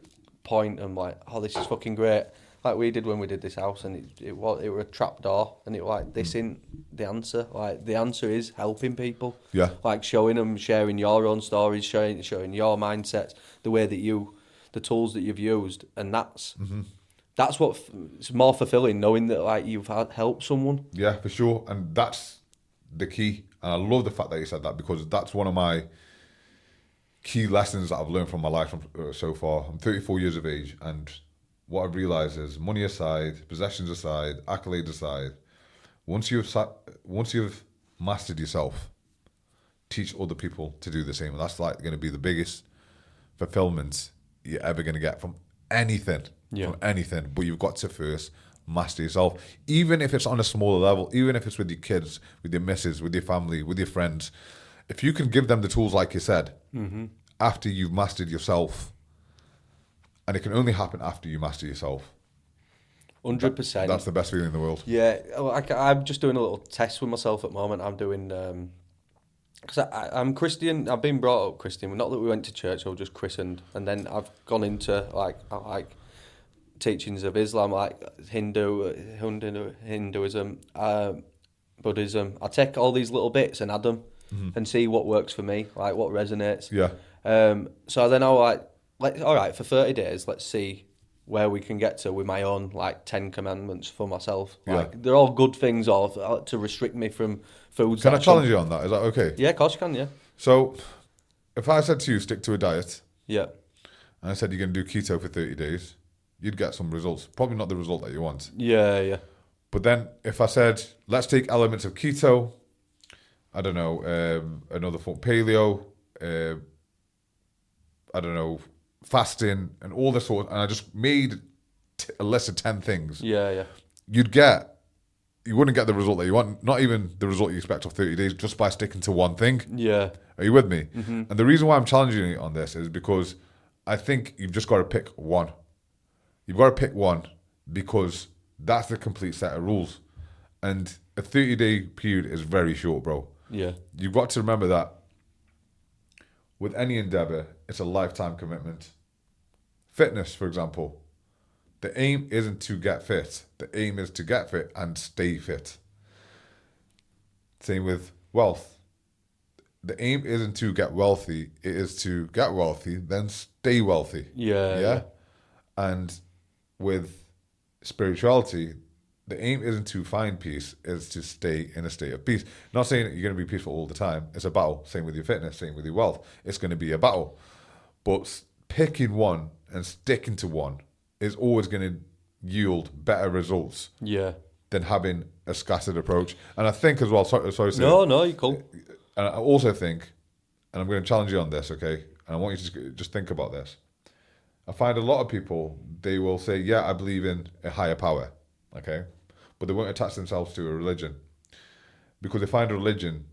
point and like, oh, this is fucking great. Like we did when we did this house, and it was a trap door, and it like, this ain't the answer. Like, the answer is helping people. Yeah. Like showing them, sharing your own stories, showing your mindsets, the way that the tools that you've used, and that's what it's more fulfilling, knowing that like you've helped someone. Yeah, for sure. And that's the key. And I love the fact that you said that, because that's one of my key lessons that I've learned from my life so far. I'm 34 years of age, and what I've realised is, money aside, possessions aside, accolades aside, once you've mastered yourself, teach other people to do the same. And that's like going to be the biggest fulfillment you're ever going to get from anything. Yeah. From anything. But you've got to first master yourself, even if it's on a smaller level, even if it's with your kids, with your missus, with your family, with your friends. If you can give them the tools, like you said, after you've mastered yourself, and it can only happen after you master yourself. 100%. That's the best feeling in the world. Yeah, I'm just doing a little test with myself at the moment. I'm doing, because I'm Christian, I've been brought up Christian, not that we went to church, I was just christened, and then I've gone into like teachings of Islam, like Hinduism, Buddhism. I take all these little bits and add them and see what works for me, like what resonates. Yeah. So then I'll all right, for 30 days, let's see where we can get to with my own like 10 commandments for myself. Like they're all good things to restrict me from foods. Can I challenge you on that? Is that okay? Yeah, of course you can, yeah. So if I said to you, stick to a diet, Yeah. and I said you're going to do keto for 30 days, you'd get some results. Probably not the result that you want. Yeah. But then if I said, let's take elements of keto, I don't know, another form, paleo, I don't know, fasting, and all this sort, and I just made a list of 10 things. Yeah. You wouldn't get the result that you want, not even the result you expect of 30 days, just by sticking to one thing. Yeah. Are you with me? And the reason why I'm challenging you on this is because I think you've just got to pick one. You've got to pick one because that's the complete set of rules. And a 30-day period is very short, bro. Yeah. You've got to remember that with any endeavor, it's a lifetime commitment. Fitness, for example, the aim isn't to get fit. The aim is to get fit and stay fit. Same with wealth. The aim isn't to get wealthy. It is to get wealthy, then stay wealthy. Yeah. And with spirituality, the aim isn't to find peace, it's to stay in a state of peace. Not saying that you're going to be peaceful all the time. It's a battle. Same with your fitness, same with your wealth. It's going to be a battle. But picking one and sticking to one is always going to yield better results than having a scattered approach. And I think as well, sorry No, you're cool. And I also think, and I'm going to challenge you on this, okay? And I want you to just think about this. I find a lot of people, they will say, yeah, I believe in a higher power, okay? But they won't attach themselves to a religion because they find religion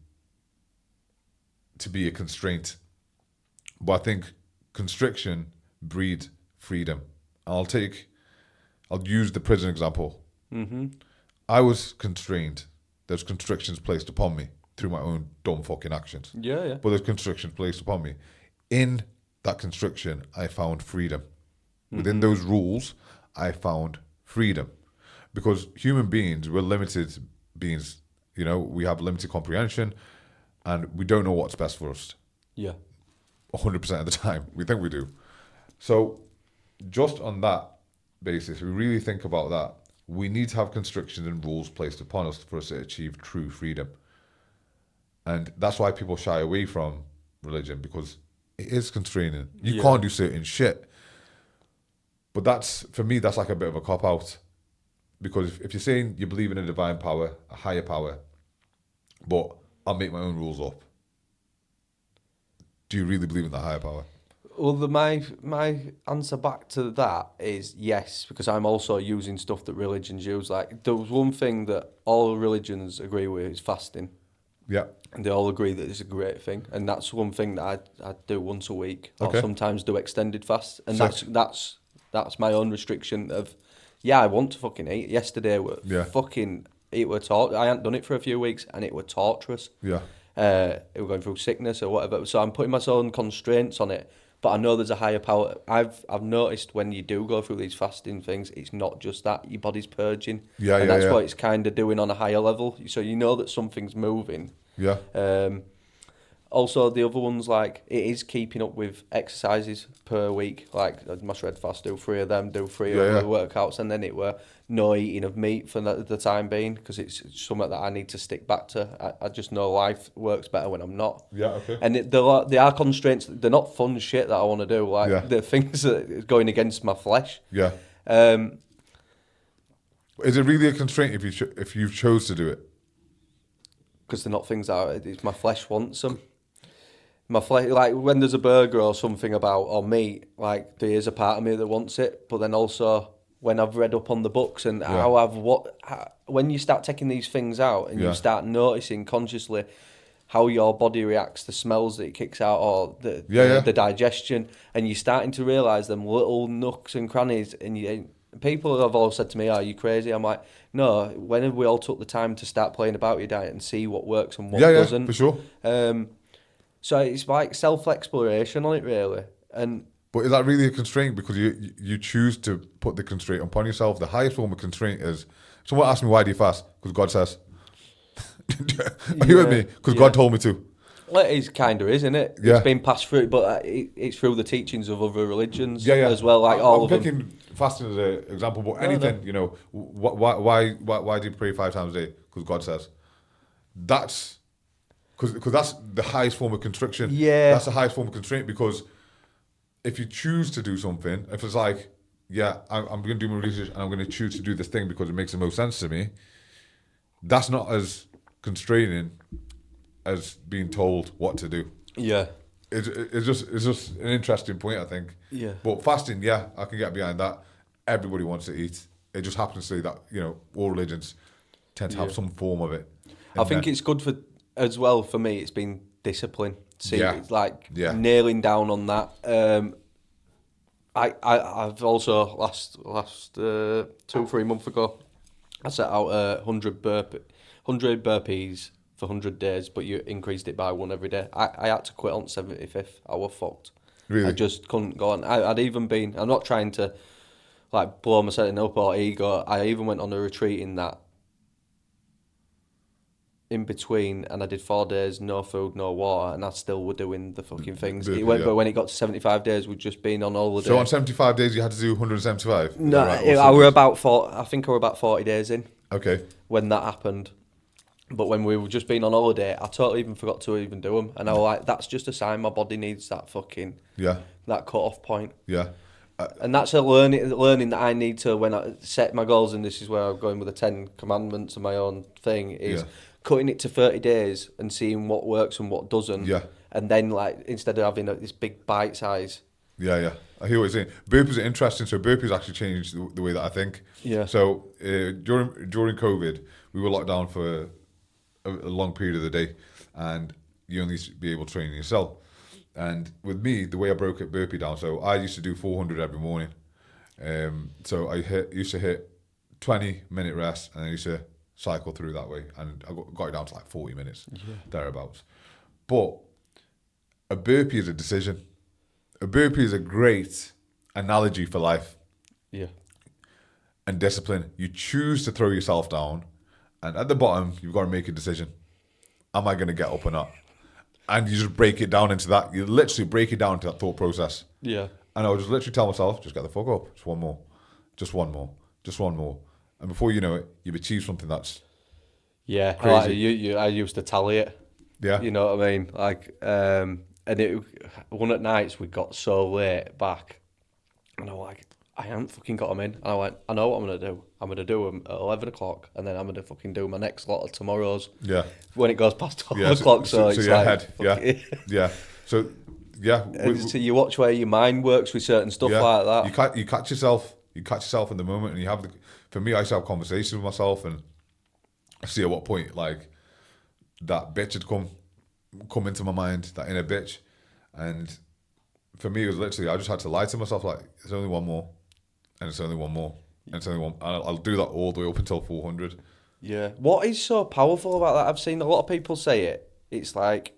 to be a constraint. But I think constriction breeds freedom. I'll use the prison example. I was constrained. There's constrictions placed upon me through my own dumb fucking actions. Yeah. But there's constrictions placed upon me. In that constriction, I found freedom. Within those rules, I found freedom. Because human beings, we're limited beings. You know, we have limited comprehension and we don't know what's best for us. Yeah. 100% of the time. We think we do. So just on that basis, we really think about that. We need to have constrictions and rules placed upon us for us to achieve true freedom. And that's why people shy away from religion, because it is constraining. You can't do certain shit. But that's, for me, that's like a bit of a cop-out. Because if you're saying you believe in a divine power, a higher power, but I'll make my own rules up, do you really believe in that higher power? Well, my answer back to that is yes, because I'm also using stuff that religions use. Like, there was one thing that all religions agree with is fasting. Yeah. And they all agree that it's a great thing. And that's one thing that I do once a week, or Okay. sometimes do extended fasts. And So- that's my own restriction of, yeah, I want to fucking eat. Yesterday, it were I hadn't done it for a few weeks, and it were torturous. Yeah. It were going through sickness or whatever. So I'm putting my own constraints on it. But I know there's a higher power. I've noticed when you do go through these fasting things, it's not just that your body's purging, and that's what it's kind of doing on a higher level. So you know that something's moving. Yeah. Also, the other ones, like, it is keeping up with exercises per week. Like, my shred fast, do 3 of them, do 3 of the workouts, and then it were no eating of meat for the time being, because it's something that I need to stick back to. I just know life works better when I'm not. Yeah, okay. And they are constraints. They're not fun shit that I want to do. Like, they're things that are going against my flesh. Yeah. Is it really a constraint if you chose to do it? Because they're not things that it's my flesh wants them. My flesh, like when there's a burger or something or meat, like there is a part of me that wants it. But then also when I've read up on the books and when you start taking these things out and you start noticing consciously how your body reacts, the smells that it kicks out, or the digestion, and you're starting to realise them little nooks and crannies, and people have all said to me, "Are you crazy?" I'm like, no. When have we all took the time to start playing about your diet and see what works and what doesn't? Yeah, for sure. So it's like self-exploration on it, really. But is that really a constraint? Because you choose to put the constraint upon yourself. The highest form of constraint is... Someone asked me, why do you fast? Because God says. Are you with me? Because God told me to. Well, it kind of is, isn't it? Yeah. It's been passed through, but it's through the teachings of other religions as well. Like I'm all of them. picking fasting as an example, but anything, you know, why do you pray 5 times a day? Because God says. That's... Because that's the highest form of constriction. Yeah. That's the highest form of constraint, because if you choose to do something, if it's like, I'm going to do my research and I'm going to choose to do this thing because it makes the most sense to me, that's not as constraining as being told what to do. Yeah. It's just an interesting point, I think. Yeah. But fasting, I can get behind that. Everybody wants to eat. It just happens to be that, you know, all religions tend to have some form of it. I think it's good as well for me. It's been discipline. Nailing down on that. I've also last 2-3 months ago, I set out 100 burpees for 100 days, but you increased it by 1 every day. I had to quit on 75th. I was fucked. Really? I just couldn't go on. I'd even been... I'm not trying to like blow myself up or ego. I even went on a retreat in between, and I did 4 days, no food, no water, and I still were doing the fucking things. But when it got to 75 days, we'd just been on holiday. So on 75 days, you had to do 175? No, I were about 40, I think I were about 40 days in. Okay. When that happened. But when we were just being on holiday, I totally even forgot to even do them. And I was like, that's just a sign my body needs that fucking... that cut-off point. Yeah. And that's a learning that I need to, when I set my goals, and this is where I'm going with the 10 commandments and my own thing, is cutting it to 30 days and seeing what works and what doesn't. Yeah. And then, like, instead of having this big bite size. Yeah. I hear what you're saying. Burpees are interesting. So burpees actually changed the way that I think. Yeah. So during COVID, we were locked down for a long period of the day, and you only used to be able to train in your cell. And with me, the way I broke it burpee down, so I used to do 400 every morning. So I used to hit 20-minute rest, and I used to cycle through that way, and I got it down to like 40 minutes, thereabouts. But a burpee is a decision. A burpee is a great analogy for life. Yeah. And discipline. You choose to throw yourself down, and at the bottom, you've got to make a decision. Am I going to get up or not? And you just break it down into that. You literally break it down into that thought process. Yeah. And I would just literally tell myself, just get the fuck up. Just one more. Just one more. Just one more. And before you know it, you've achieved something that's crazy. I used to tally it. Yeah. You know what I mean? Like, and one at nights we got so late back, and I was like, I haven't fucking got them in. And I went, I know what I'm going to do. I'm going to do them at 11 o'clock, and then I'm going to fucking do my next lot of tomorrow's. Yeah. When it goes past 12 o'clock, so it's you're like... ahead. Yeah. So Yeah. So you watch where your mind works with certain stuff like that. You catch yourself in the moment, and you have for me, I used to have conversations with myself, and I see at what point like that bitch had come into my mind, that inner bitch, and for me it was literally I just had to lie to myself like there's only one more, and it's only one more, and it's only one. And I'll do that all the way up until 400. Yeah. What is so powerful about that? I've seen a lot of people say it. It's like,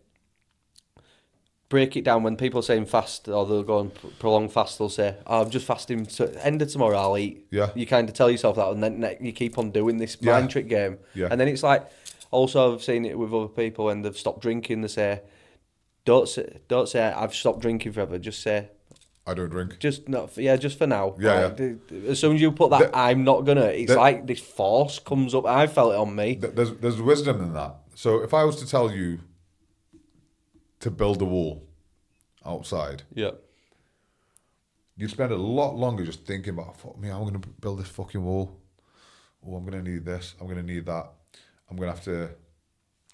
break it down when people are saying fast, or they'll go on prolonged fast, they'll say, oh, I'm just fasting, end of tomorrow I'll eat. Yeah. You kind of tell yourself that, and then you keep on doing this mind trick game. Yeah. And then it's like, also I've seen it with other people when they've stopped drinking, they say, don't say I've stopped drinking forever, just say, I don't drink. just for now. Yeah, like, as soon as you put that, I'm not gonna, it's like this force comes up. I felt it on me. There's wisdom in that. So if I was to tell you to build a wall outside, you'd spend a lot longer just thinking about, fuck me, I'm going to build this fucking wall. Oh, I'm going to need this. I'm going to need that. I'm going to have to,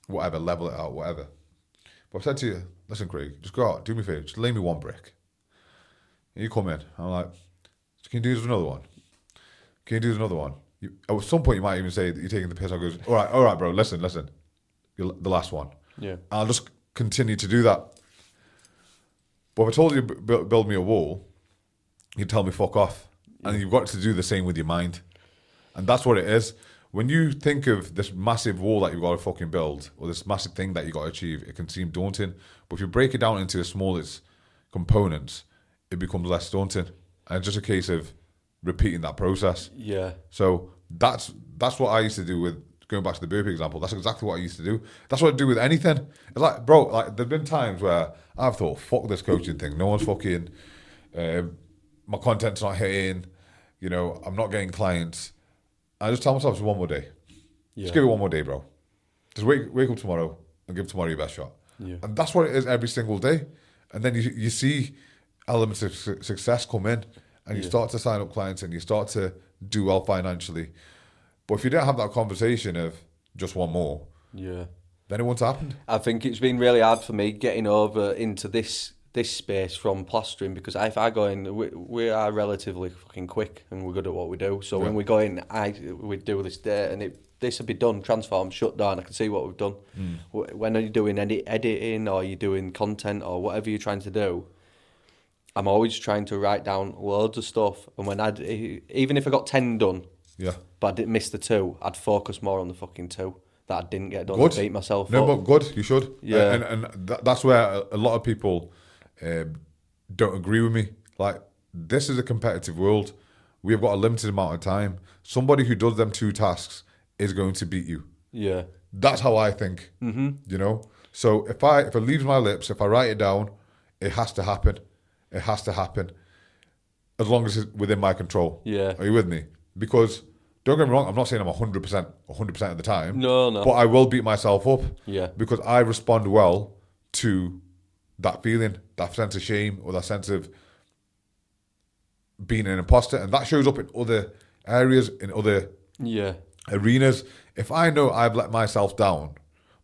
whatever, level it out, whatever. But I've said to you, listen, Craig, just go out, do me a favour, just lay me one brick. And you come in, I'm like, can you do this another one? Can you do this another one? At some point, you might even say that you're taking the piss. I goes, all right, bro, listen. You're the last one. Yeah. And I'll just continue to do that. But if I told you to build me a wall, you'd tell me fuck off. And you've got to do the same with your mind. And that's what it is. When you think of this massive wall that you've got to fucking build, or this massive thing that you've got to achieve, it can seem daunting. But if you break it down into the smallest components, it becomes less daunting. And it's just a case of repeating that process. Yeah. So that's what I used to do with, going back to the burpee example, that's exactly what I used to do. That's what I do with anything. It's like, bro, like there've been times where I've thought, fuck this coaching thing. No one's fucking, my content's not hitting, I'm not getting clients. I just tell myself, just one more day. Yeah. Just give it one more day, bro. Just wake up tomorrow and give tomorrow your best shot. Yeah. And that's what it is every single day. And then you see elements of success come in, and you start to sign up clients, and you start to do well financially. But if you don't have that conversation of just one more, then it won't happen. I think it's been really hard for me getting over into this space from plastering, because if I go in, we are relatively fucking quick and we're good at what we do. So when we go in, we do this day, and this will be done, transformed, shut down. I can see what we've done. When are you doing editing, or you're doing content, or whatever you're trying to do, I'm always trying to write down loads of stuff. And when even if I got 10 done, but I didn't miss the 2, I'd focus more on the fucking 2 that I didn't get done. Good. And beat myself up. No, but good, you should. Yeah. And that's where a lot of people don't agree with me. Like, this is a competitive world. We've got a limited amount of time. Somebody who does them 2 tasks is going to beat you. Yeah. That's how I think. So if it leaves my lips, if I write it down, it has to happen. It has to happen. As long as it's within my control. Yeah. Are you with me? Because, don't get me wrong, I'm not saying I'm 100% of the time. No. But I will beat myself up. Yeah. Because I respond well to that feeling, that sense of shame, or that sense of being an imposter. And that shows up in other areas, in other arenas. If I know I've let myself down,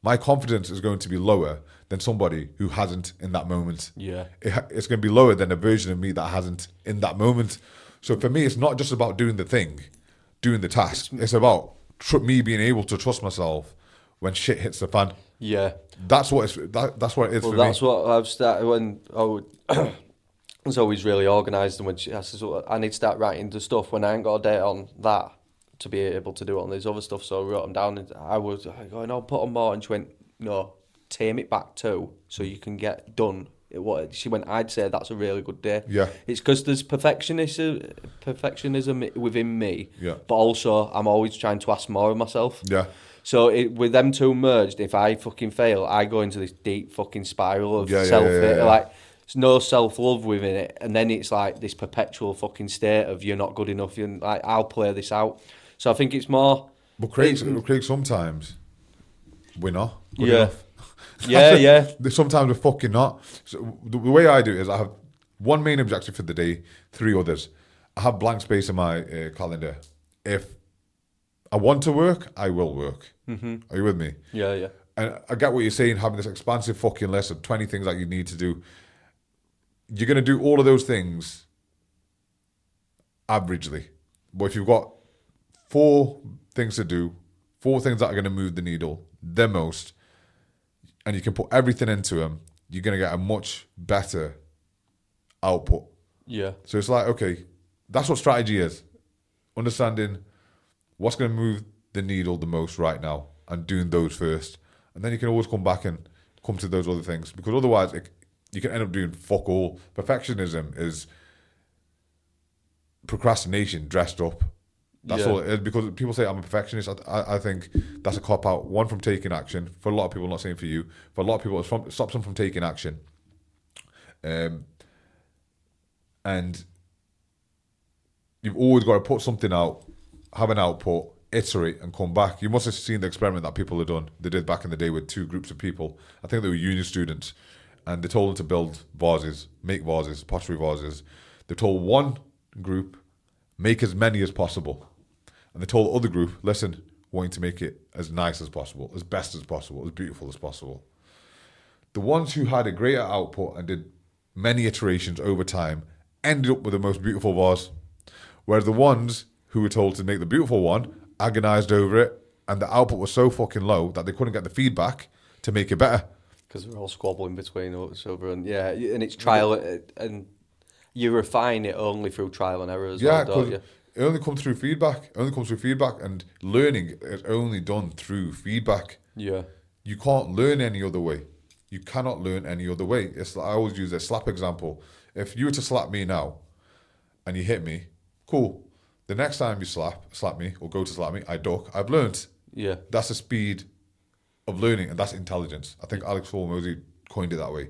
my confidence is going to be lower than somebody who hasn't in that moment. Yeah. It's going to be lower than a version of me that hasn't in that moment. So for me, it's not just about doing the thing, doing the task. It's about me being able to trust myself when shit hits the fan. Yeah. That's what it is for me. That's what I've started when I was always really organised, and when I says, I need to start writing the stuff when I ain't got a date on that to be able to do it on these other stuff. So I wrote them down, and I was going, I'll put on more, and she went, no, tame it back too, so you can get done. She went, I'd say that's a really good day. Yeah. It's because there's perfectionism within me, but also I'm always trying to ask more of myself. Yeah. So with them 2 merged, if I fucking fail, I go into this deep fucking spiral of self-hate. Like, there's no self-love within it, and then it's like this perpetual fucking state of you're not good enough. You're like, I'll play this out. So I think it's more. But Craig, sometimes we're not good enough. Yeah. Sometimes we're fucking not. So the way I do it is I have 1 main objective for the day, 3 others. I have blank space in my calendar. If I want to work, I will work. Are you with me? Yeah. And I get what you're saying, having this expansive fucking list of 20 things that you need to do. you're going to do all of those things averagely. But if you've got 4 things to do, 4 things that are going to move the needle the most, and you can put everything into them, you're going to get a much better output. Yeah. So it's like, okay, that's what strategy is. Understanding what's going to move the needle the most right now and doing those first. And then you can always come back and come to those other things, because otherwise you can end up doing fuck all. Perfectionism is procrastination dressed up. That's all it is, because people say I'm a perfectionist. I think that's a cop-out. One, from taking action. For a lot of people, not saying for you, for a lot of people, it stops them from taking action. And you've always got to put something out, have an output, iterate, and come back. You must have seen the experiment that people have done. They did back in the day with 2 groups of people. I think they were uni students, and they told them to build vases, make vases, pottery vases. They told one group, make as many as possible. And they told the other group, listen, wanting to make it as nice as possible, as best as possible, as beautiful as possible. The ones who had a greater output and did many iterations over time ended up with the most beautiful vase. Whereas the ones who were told to make the beautiful one agonized over it, and the output was so fucking low that they couldn't get the feedback to make it better. Because they're all squabbling between each other, and and it's trial, and you refine it only through trial and error as well, don't you? It only comes through feedback. And learning is only done through feedback. Yeah. You can't learn any other way. You cannot learn any other way. It's like, I always use a slap example. If you were to slap me now and you hit me, cool. The next time you slap me or go to slap me, I duck. I've learned. Yeah. That's the speed of learning, and that's intelligence. I think Alex Hormozy coined it that way.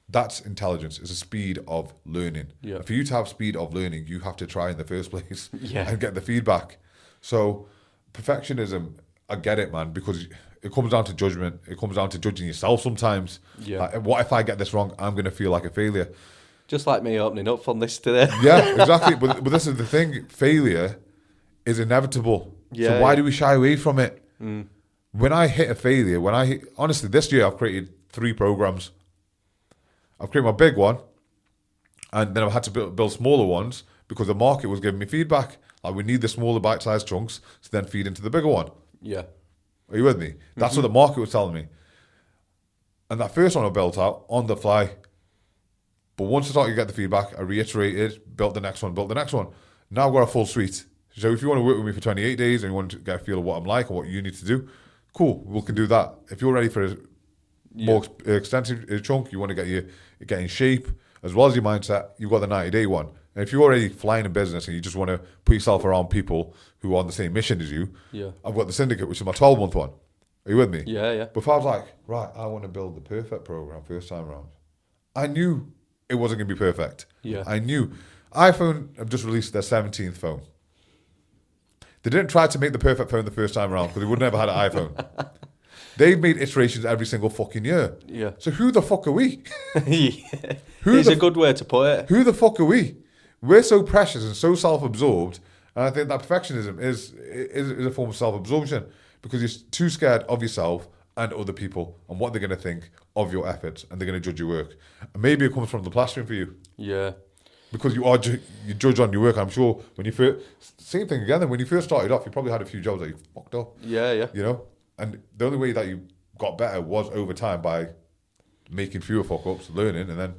That's intelligence. It's a speed of learning. Yeah. And for you to have speed of learning, you have to try in the first place Yeah. and get the feedback. So perfectionism, I get it, man, because it comes down to judgment. It comes down to judging yourself sometimes. Yeah. Like, what if I get this wrong? I'm going to feel like a failure. Just like me opening up on this today. Yeah, exactly. But this is the thing. Failure is inevitable. Yeah, so why yeah. do we shy away from it? When I hit a failure, honestly, this year I've created 3 programs. I've created my big one, and then I've had to build smaller ones because the market was giving me feedback. Like, we need the smaller bite-sized chunks to then feed into the bigger one. Yeah. Are you with me? That's what the market was telling me. And that first one I built out on the fly. But once I started to get the feedback, I reiterated, built the next one. Now I've got a full suite. So if you want to work with me for 28 days and you want to get a feel of what I'm like and what you need to do, cool, we can do that. If you're ready for a more extensive chunk, you want to get in shape, as well as your mindset, you've got the 90-day one. And if you're already flying in business and you just want to put yourself around people who are on the same mission as you, I've got the Syndicate, which is my 12-month one. Are you with me? Yeah. But if I was like, right, I want to build the perfect program first time around, I knew it wasn't going to be perfect. Yeah. I knew. iPhone have just released their 17th phone. They didn't try to make the perfect phone the first time around because they would never had an iPhone. They've made iterations every single fucking year. Yeah. So who the fuck are we? It's a good way to put it. Who the fuck are we? We're so precious and so self-absorbed, and I think that perfectionism is a form of self-absorption because you're too scared of yourself and other people and what they're going to think of your efforts, and they're going to judge your work. And maybe it comes from the plastering for you. Yeah. Because you judge on your work. I'm sure when you first, same thing again. Then when you first started off, you probably had a few jobs that you fucked up. Yeah. You know, and the only way that you got better was over time by making fewer fuck ups, learning, and then.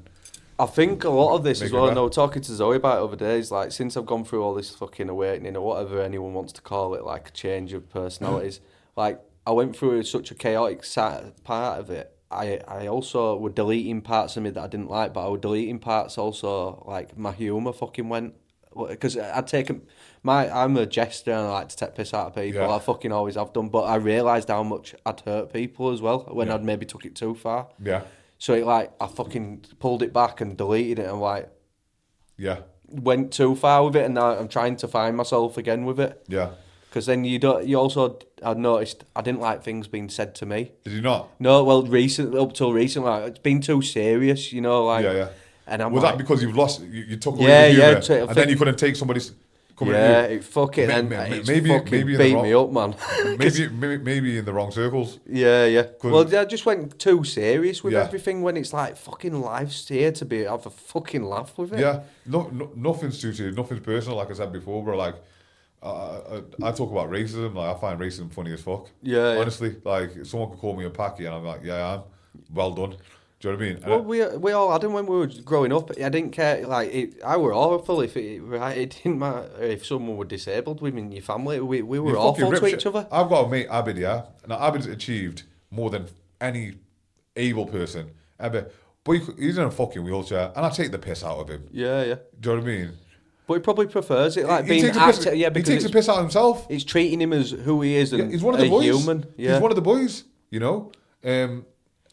I think a lot of this as well, it and I was talking to Zoe about it over days, like, since I've gone through all this fucking awakening, or whatever anyone wants to call it, like a change of personalities, like, I went through such a chaotic part of it. I also were deleting parts of me that I didn't like, but I was deleting parts also, like, my humour fucking went, because I'd taken, I'm a jester and I like to take piss out of people, I fucking always have done, but I realised how much I'd hurt people as well, when I'd maybe took it too far. Yeah. So it, like, I fucking pulled it back and deleted it and, like, went too far with it, and now I'm trying to find myself again with it. Yeah. Because then I noticed I didn't like things being said to me. Did you not? No, well, up till recently, like, it's been too serious, you know, like. Yeah. And I'm was like, that because you've lost, you took away the humour, and then you couldn't take somebody's coming Yeah, at you. it fucking Maybe fucking in the beat wrong, me up, man. maybe in the wrong circles. Yeah. Well, I just went too serious with Yeah. everything when it's like fucking life's here to have a fucking laugh with it. Yeah, nothing's too serious, nothing's personal. Like I said before, bro. Like I talk about racism. Like I find racism funny as fuck. Yeah. Honestly, like if someone could call me a packy, and I'm like, yeah, I am. Well done. Do you know what I mean? Well, we all had them when we were growing up. I didn't care. Like I were awful if it didn't matter if someone were disabled within your family. We were awful to each other. I've got a mate, Abid. Yeah, now Abid's achieved more than any able person ever. But he's in a fucking wheelchair, and I take the piss out of him. Yeah. Do you know what I mean? But he probably prefers it, like He being takes a piss- actor. Yeah, because he takes a piss out of himself. it's treating him as who he is, and He's one of the a boys. human. Yeah. He's one of the boys. You know.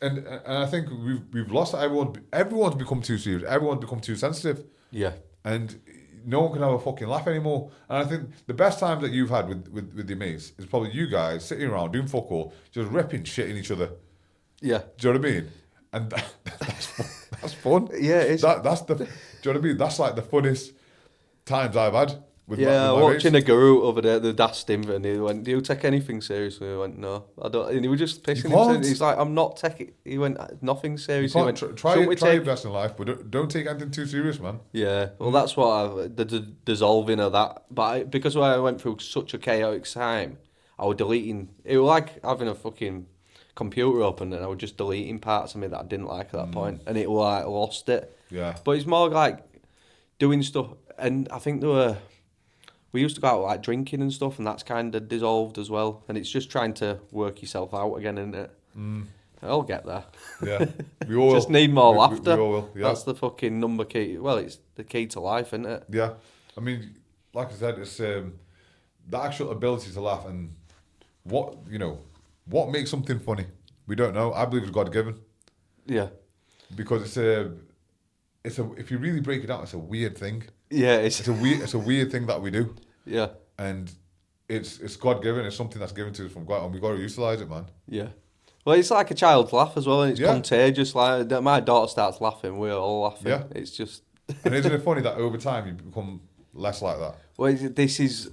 And I think we've lost that. Everyone's become too serious. Everyone's become too sensitive. Yeah. And no one can have a fucking laugh anymore. And I think the best times that you've had with your mates is probably you guys sitting around doing fuck all, just ripping shit in each other. Yeah. Do you know what I mean? And that's fun. Yeah, it's... That's the. Do you know what I mean? That's like the funnest times I've had. With my watching mates. a guru over there, they asked him, and he went, "Do you take anything seriously?" He went, "No, I don't." And he was just pissing himself. He's like, "I'm not taking." He went, "Nothing serious." You He can't went, try "Shouldn't we your take-" best in life, but don't take anything too serious, man. Yeah, well, that's what the dissolving of that. But because I went through such a chaotic time, I was deleting. It was like having a fucking computer open, and I was just deleting parts of me that I didn't like at that point, and it was like lost it. Yeah. But it's more like doing stuff, and I think we used to go out like drinking and stuff, and that's kind of dissolved as well. And it's just trying to work yourself out again, isn't it? I'll get there. Yeah, we all just need more laughter. We all will. Yeah. That's the fucking number key. Well, it's the key to life, isn't it? Yeah, I mean, like I said, it's the actual ability to laugh, and what makes something funny. We don't know. I believe it's God given. Yeah, because it's a if you really break it down, it's a weird thing. Yeah, it's a weird thing that we do. Yeah, and it's God given. It's something that's given to us from God, and we got to utilize it, man. Yeah. Well, it's like a child's laugh as well, and it's contagious. Like my daughter starts laughing, we're all laughing. Yeah. It's just. And isn't it funny that over time you become less like that? Well, this is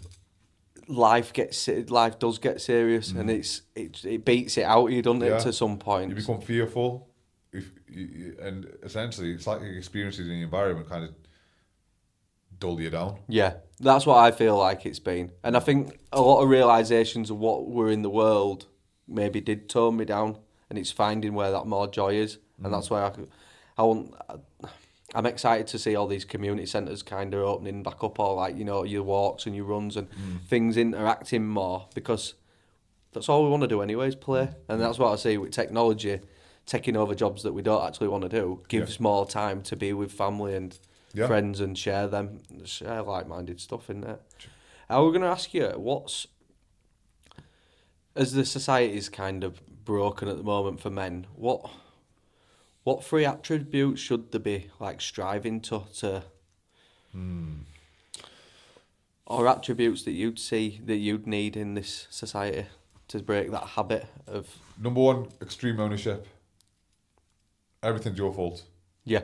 life does get serious, and it beats it out of you, doesn't it? To some point, you become fearful, and essentially it's like your experiences in the environment kind of dull you down. Yeah, that's what I feel like it's been, and I think a lot of realizations of what we're in the world maybe did tone me down, and it's finding where that more joy is, and that's where I'm excited to see all these community centres kind of opening back up, or like your walks and your runs and things interacting more, because that's all we want to do anyway is play, and that's what I see with technology taking over jobs that we don't actually want to do. Gives more time to be with family and friends and share like-minded stuff, isn't it? I was going to ask you, as the society is kind of broken at the moment for men, what 3 attributes should there be, like, striving to or attributes that you'd see that you'd need in this society to break that habit of... Number 1, extreme ownership. Everything's your fault. Yeah.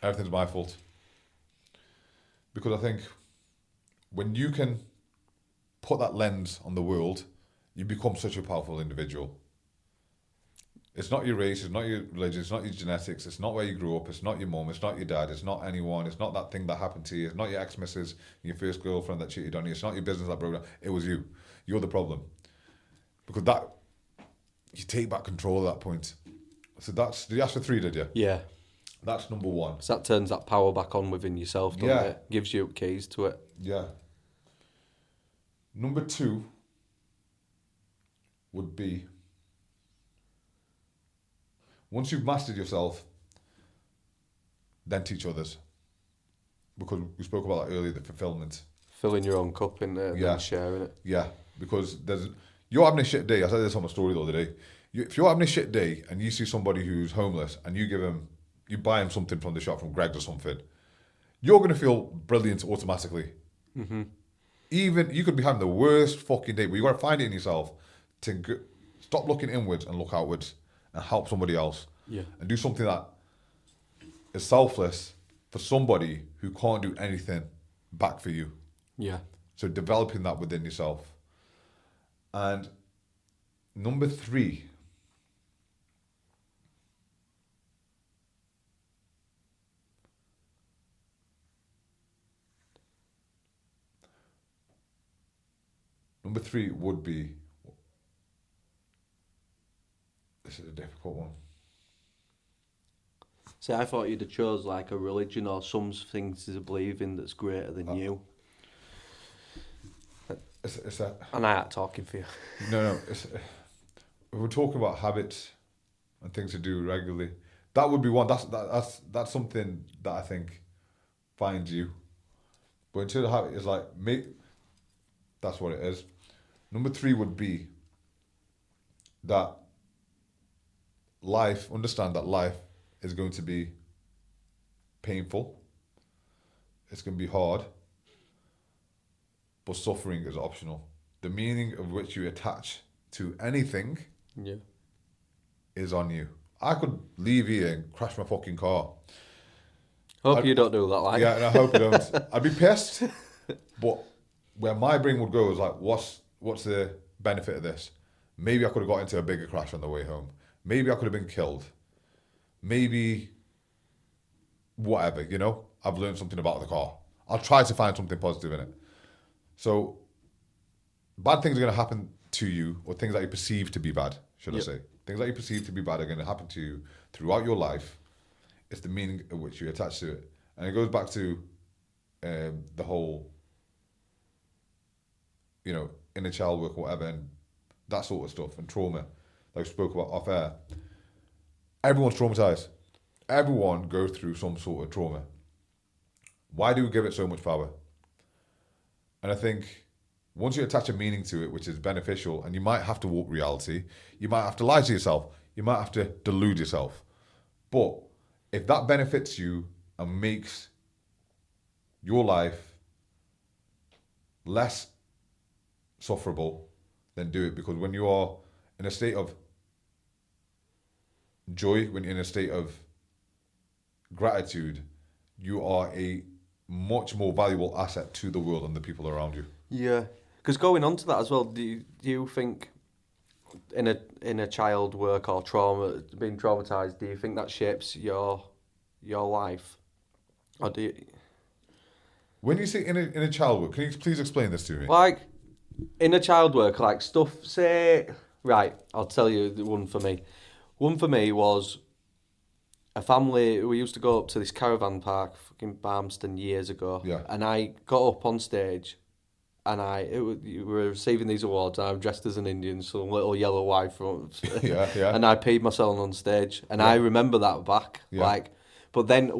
Everything's my fault. Because I think when you can put that lens on the world, you become such a powerful individual. It's not your race, it's not your religion, it's not your genetics, it's not where you grew up, it's not your mum, it's not your dad, it's not anyone, it's not that thing that happened to you, it's not your ex-missus, your first girlfriend that cheated on you, it's not your business that broke down, it was you. You're the problem. Because you take back control at that point. So did you ask for 3, did you? Yeah. That's number 1. So that turns that power back on within yourself, doesn't it? Gives you keys to it. Yeah. Number 2 would be, once you've mastered yourself, then teach others. Because we spoke about that earlier, the fulfillment. Filling your own cup in there and sharing it. Yeah, because you're having a shit day. I said this on a story the other day. If you're having a shit day and you see somebody who's homeless and you buy him something from the shop, from Greg's or something, you're going to feel brilliant automatically. Mm-hmm. Even you could be having the worst fucking day, but you got to find it in yourself to stop looking inwards and look outwards and help somebody else. Yeah. And do something that is selfless for somebody who can't do anything back for you. Yeah. So developing that within yourself. And number 3, would be, this is a difficult one. See, I thought you'd have chose like a religion or some things to believe in that's greater than you. It's that. And I ain't talking for you. No. We're talking about habits and things to do regularly. That would be one. That's something that I think finds you. But in terms of habit, it's like that's what it is. Number 3 would be that understand that life is going to be painful. It's going to be hard. But suffering is optional. The meaning of which you attach to anything is on you. I could leave here and crash my fucking car. Hope you don't do that, like. Yeah, and I hope you don't. I'd be pissed. But where my brain would go is like, what's the benefit of this? Maybe I could have got into a bigger crash on the way home. Maybe I could have been killed. Maybe whatever, you know? I've learned something about the car. I'll try to find something positive in it. So bad things are going to happen to you, or things that you perceive to be bad, should I say. Things that you perceive to be bad are going to happen to you throughout your life. It's the meaning of which you attach to it. And it goes back to the whole, you know, inner child work or whatever, and that sort of stuff, and trauma, like we spoke about off air. Everyone's traumatized. Everyone goes through some sort of trauma. Why do we give it so much power? And I think once you attach a meaning to it, which is beneficial, and you might have to walk reality, you might have to lie to yourself, you might have to delude yourself. But if that benefits you and makes your life less sufferable, then do it. Because when you are in a state of joy, when you're in a state of gratitude, you are a much more valuable asset to the world and the people around you. Yeah, because going on to that as well, do you think in a child work or trauma, being traumatized, do you think that shapes your life, or do you? When you say in a child work, can you please explain this to me? Like in a child work, like stuff. Say right, I'll tell you the one for me. One for me was a family. We used to go up to this caravan park, fucking Barmston, years ago. Yeah. And I got up on stage, and we were receiving these awards, and I'm dressed as an Indian, some little yellow wife front. Yeah. And I peed myself on stage, and I remember that back. Yeah. Like, but then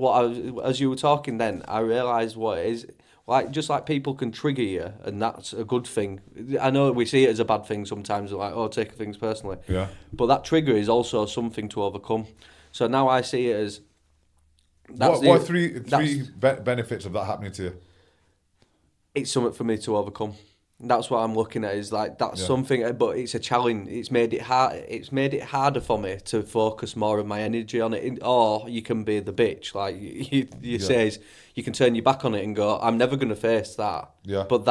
as you were talking, then I realised what it is. Like, just like people can trigger you, and that's a good thing. I know we see it as a bad thing sometimes, like, oh, take things personally. Yeah. But that trigger is also something to overcome. So now I see it as... What are three benefits of that happening to you? It's something for me to overcome. That's what I'm looking at, is like, that's something, but it's a challenge. It's made it hard. It's made it harder for me to focus more of my energy on it. Or you can be the bitch, like you says, you can turn your back on it and go, I'm never going to face that. Yeah. But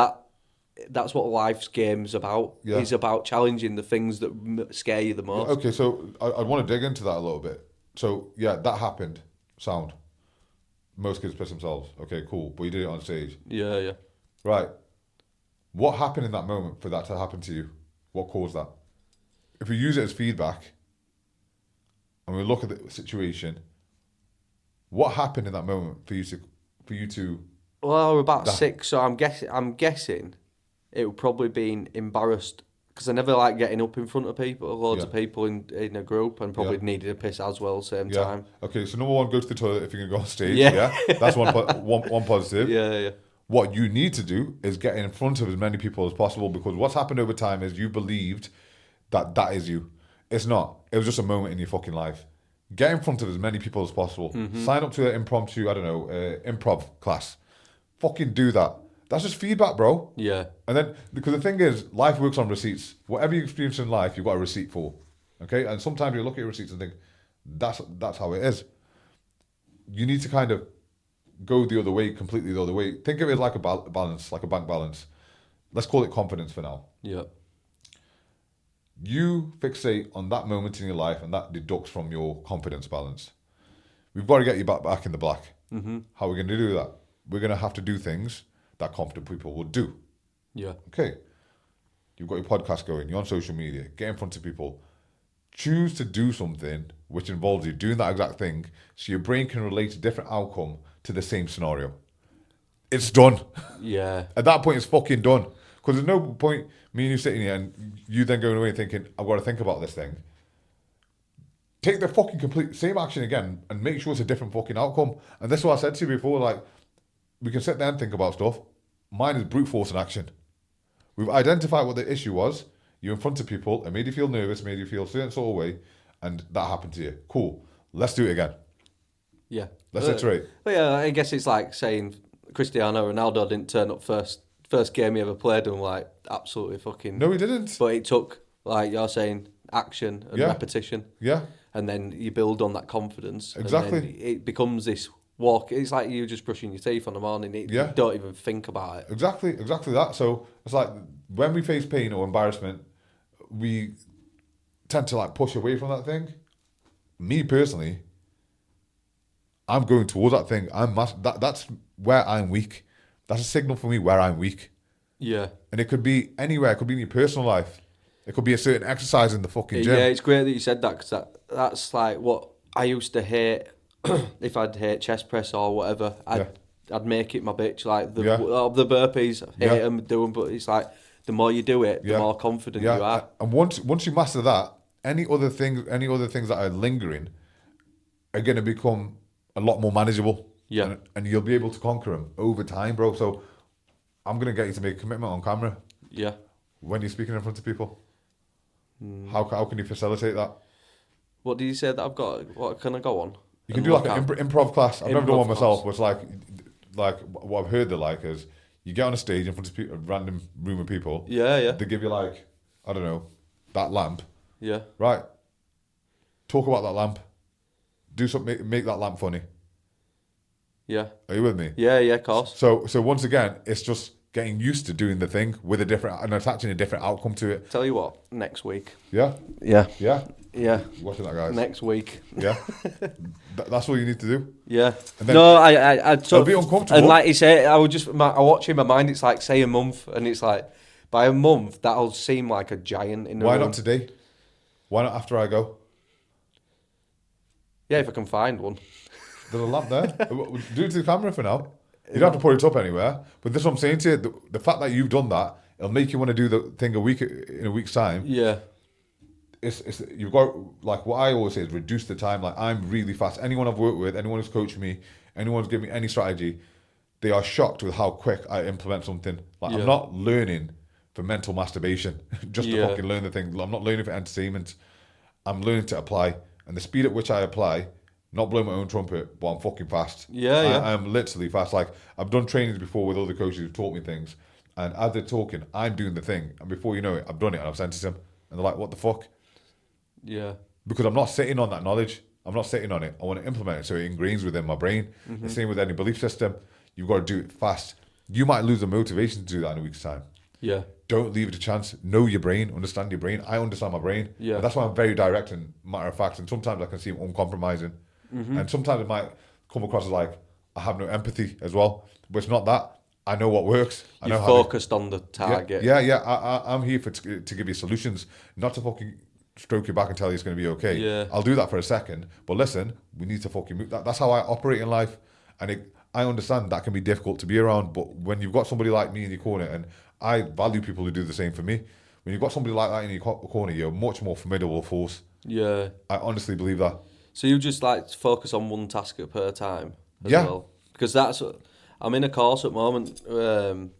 that's what life's game's about. Yeah. It's about challenging the things that scare you the most. Okay, so I want to dig into that a little bit. So, yeah, that happened. Sound. Most kids piss themselves. Okay, cool. But you did it on stage. Yeah. Right. What happened in that moment for that to happen to you? What caused that? If we use it as feedback and we look at the situation, what happened in that moment for you to? Well, we're about 6, so I'm guessing it would probably been embarrassed, because I never like getting up in front of people, loads of people in a group, and probably needed a piss as well, same time. Okay, so number 1, go to the toilet if you can go on stage. Yeah. That's one positive. Yeah. What you need to do is get in front of as many people as possible, because what's happened over time is you believed that is you. It's not. It was just a moment in your fucking life. Get in front of as many people as possible. Mm-hmm. Sign up to an impromptu, improv class. Fucking do that. That's just feedback, bro. Yeah. And then, because the thing is, life works on receipts. Whatever you experience in life, you've got a receipt for. Okay? And sometimes you look at your receipts and think, that's how it is. You need to kind of go the other way, completely the other way. Think of it like a balance, like a bank balance. let's call it confidence for now. Yeah. You fixate on that moment in your life and that deducts from your confidence balance. We've got to get you back in the black. Mm-hmm. How are we going to do that? We're going to have to do things that confident people will do. Yeah. Okay. You've got your podcast going, you're on social media, get in front of people. Choose to do something which involves you doing that exact thing so your brain can relate a different outcome to the same scenario. It's done. Yeah. At that point, it's fucking done. Because there's no point me and you sitting here and you then going away thinking, I've got to think about this thing. Take the fucking complete same action again and make sure it's a different fucking outcome. And that's what I said to you before, like, we can sit there and think about stuff. Mine is brute force in action. We've identified what the issue was. You're in front of people. It made you feel nervous, made you feel a certain sort of way, and that happened to you. Cool. Let's do it again. Yeah. Let's iterate. But yeah, I guess it's like saying Cristiano Ronaldo didn't turn up first game he ever played, and like absolutely fucking. No, he didn't. But it took, like you're saying, action and repetition. Yeah. And then you build on that confidence. Exactly. And then it becomes this walk. It's like you just brushing your teeth on the morning. You don't even think about it. Exactly that. So it's like when we face pain or embarrassment, we tend to like push away from that thing. Me personally, I'm going towards that thing. That's where I'm weak. That's a signal for me where I'm weak. Yeah. And it could be anywhere. It could be in your personal life. It could be a certain exercise in the fucking gym. Yeah, it's great that you said that, because that's like what I used to hate. If I'd hate chest press or whatever, I'd make it my bitch. Like the burpees, I hate them doing, but it's like the more you do it, the more confident you are. And once you master that, any other things that are lingering are going to become a lot more manageable. Yeah. And you'll be able to conquer them over time, bro. So I'm going to get you to make a commitment on camera. Yeah. When you're speaking in front of people. How can you facilitate that? What did you say that I've got? What can I go on? You can do like an improv class. I've never done one myself, but it's like what I've heard they're like is you get on a stage in front of a random room of people. Yeah. They give you like, I don't know, that lamp. Yeah. Right. Talk about that lamp. Do something, make that lamp funny. Yeah. Are you with me? Yeah, of course. So once again, it's just getting used to doing the thing with a different and attaching a different outcome to it. Tell you what, next week. Yeah. Yeah. Yeah. Yeah. Watching that, guys. Next week. Yeah. That's all you need to do. Yeah. And then I it'll be uncomfortable. And like you say, I watch in my mind. It's like say a month, and it's like by a month that'll seem like a giant in the Why room. not today? Why not after I go? Yeah, if I can find one. There's a lamp there. Do it to the camera for now. You don't have to put it up anywhere. But this is what I'm saying to you. The fact that you've done that, it'll make you want to do the thing in a week's time. Yeah. It's you've got, like, what I always say is reduce the time. Like, I'm really fast. Anyone I've worked with, anyone who's coached me, anyone who's given me any strategy, they are shocked with how quick I implement something. Like, I'm not learning for mental masturbation just to fucking learn the thing. I'm not learning for entertainment. I'm learning to apply. And the speed at which I apply, not blowing my own trumpet, but I'm fucking fast. I'm literally fast. Like, I've done trainings before with other coaches who've taught me things. And as they're talking, I'm doing the thing. And before you know it, I've done it and I've sent it to them. And they're like, what the fuck? Yeah. Because I'm not sitting on that knowledge. I'm not sitting on it. I want to implement it so it ingrains within my brain. The same with any belief system. You've got to do it fast. You might lose the motivation to do that in a week's time. Yeah. Don't leave it a chance. Know your brain. Understand your brain. I understand my brain. Yeah. And that's why I'm very direct and matter of fact. And sometimes I can seem uncompromising. And sometimes it might come across as like I have no empathy as well. But it's not that. I know what works. You're focused on the target. Yeah. I'm here to give you solutions, not to fucking stroke your back and tell you it's going to be okay. Yeah. I'll do that for a second. But listen, we need to fucking move. That's how I operate in life. And I understand that can be difficult to be around. But when you've got somebody like me in your corner, and I value people who do the same for me, when you've got somebody like that in your corner, you're a much more formidable force. Yeah. I honestly believe that. So you just like to focus on one task per time as Yeah. well? Because that's... I'm in a course at the moment, and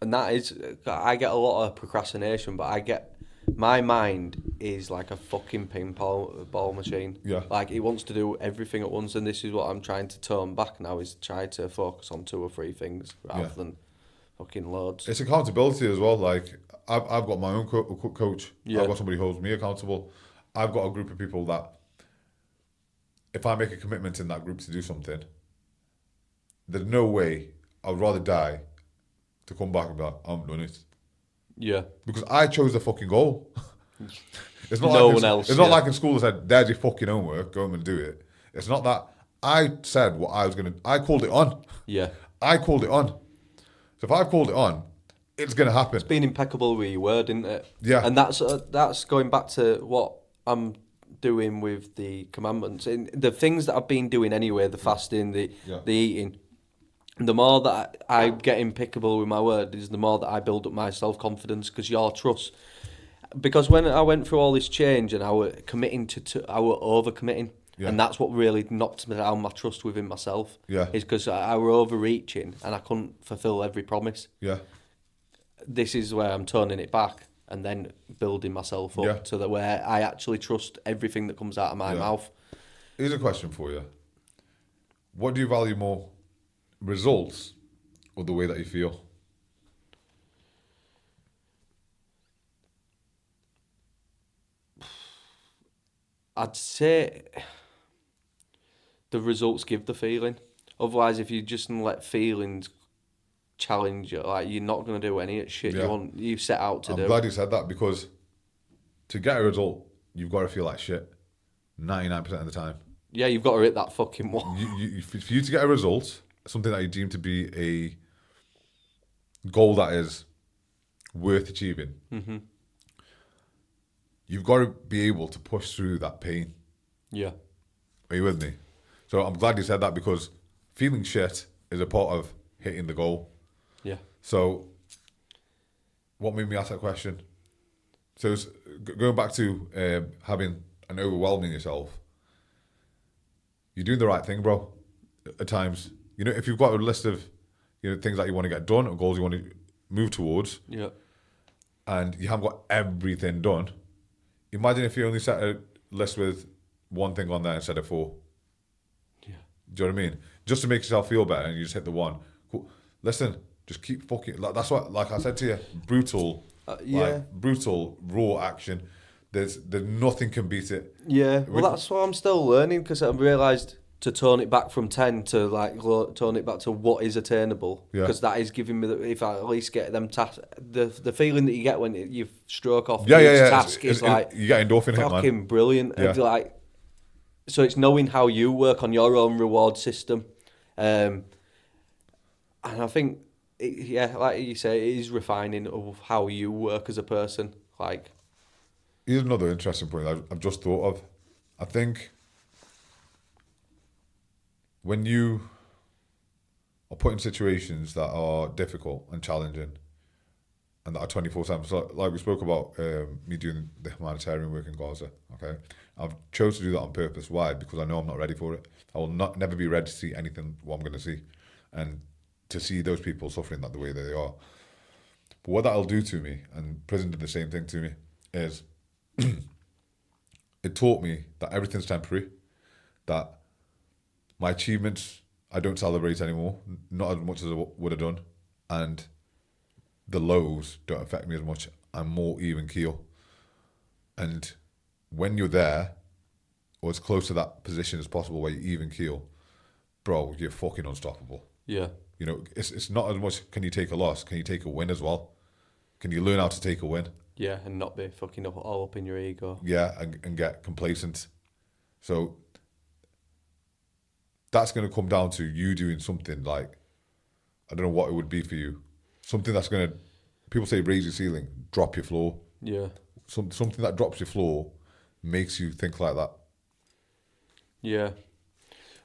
that is... I get a lot of procrastination, but my mind is like a fucking ping pong ball machine. Yeah. Like, it wants to do everything at once, and this is what I'm trying to tone back now, is try to focus on 2 or 3 things rather than fucking loads. It's accountability as well. Like, I've got my own coach. Yeah. I've got somebody who holds me accountable. I've got a group of people that, if I make a commitment in that group to do something, there's no way I'd rather die to come back and be like, I haven't done it. Yeah. Because I chose the fucking goal. It's not No like one else, It's not yeah. like in school they said, "There's your fucking homework. Go home and do it." It's not that. I said what I was gonna. I called it on. Yeah. I called it on. So if I've called it on, it's gonna happen. Being impeccable with your word, isn't it? Yeah. And that's going back to what I'm doing with the commandments. And the things that I've been doing anyway, the fasting, the eating, the more that I get impeccable with my word is the more that I build up my self-confidence, because your trust. Because when I went through all this change and I were committing I were over-committing. Yeah. And that's what really knocked me down my trust within myself. Yeah. Is because I were overreaching and I couldn't fulfill every promise. Yeah. This is where I'm turning it back and then building myself up to the where I actually trust everything that comes out of my mouth. Here's a question for you. What do you value more, results or the way that you feel? I'd say the results give the feeling. Otherwise, if you just let feelings challenge you, like, you're not going to do any shit you set out to do. I'm glad you said that, because to get a result, you've got to feel like shit 99% of the time. Yeah, you've got to hit that fucking wall. For you to get a result, something that you deem to be a goal that is worth achieving, you've got to be able to push through that pain. Yeah. Are you with me? So I'm glad you said that, because feeling shit is a part of hitting the goal. Yeah. So what made me ask that question? So it's going back to having and overwhelming yourself. You're doing the right thing, bro. At times, you know, if you've got a list of, you know, things that you want to get done or goals you want to move towards, and you haven't got everything done, imagine if you only set a list with one thing on there instead of 4. Yeah. Do you know what I mean? Just to make yourself feel better, and you just hit the one. Cool. Listen, just keep fucking. That's what, like I said to you, brutal. Like, brutal raw action. There's nothing can beat it. Yeah. Well, that's what I'm still learning, because I've realised to turn it back from 10 to like turn it back to what is attainable, because that is giving me if I at least get them tasks, the feeling that you get when you stroke off each task is like you get endorphin hit, man. Fucking brilliant. Like, so it's knowing how you work on your own reward system, and I think like you say, it is refining of how you work as a person. Like, here's another interesting point I've just thought of. I think when you are put in situations that are difficult and challenging and that are 24/7, so like we spoke about me doing the humanitarian work in Gaza, okay? I've chose to do that on purpose. Why? Because I know I'm not ready for it. I will never be ready to see anything what I'm going to see, and to see those people suffering that the way that they are. But what that'll do to me, and prison did the same thing to me, is it taught me that everything's temporary, that my achievements I don't celebrate anymore, not as much as I would have done, and the lows don't affect me as much. I'm more even keel. And when you're there, or as close to that position as possible where you're even keel, bro, you're fucking unstoppable. yeah. You know, it's not as much can you take a loss, can you take a win as well? Can you learn how to take a win? Yeah, and not be fucking all up in your ego. Yeah, and get complacent. So that's going to come down to you doing something like, I don't know what it would be for you. Something that's going to, people say raise your ceiling, drop your floor. Yeah. Something that drops your floor makes you think like that. Yeah.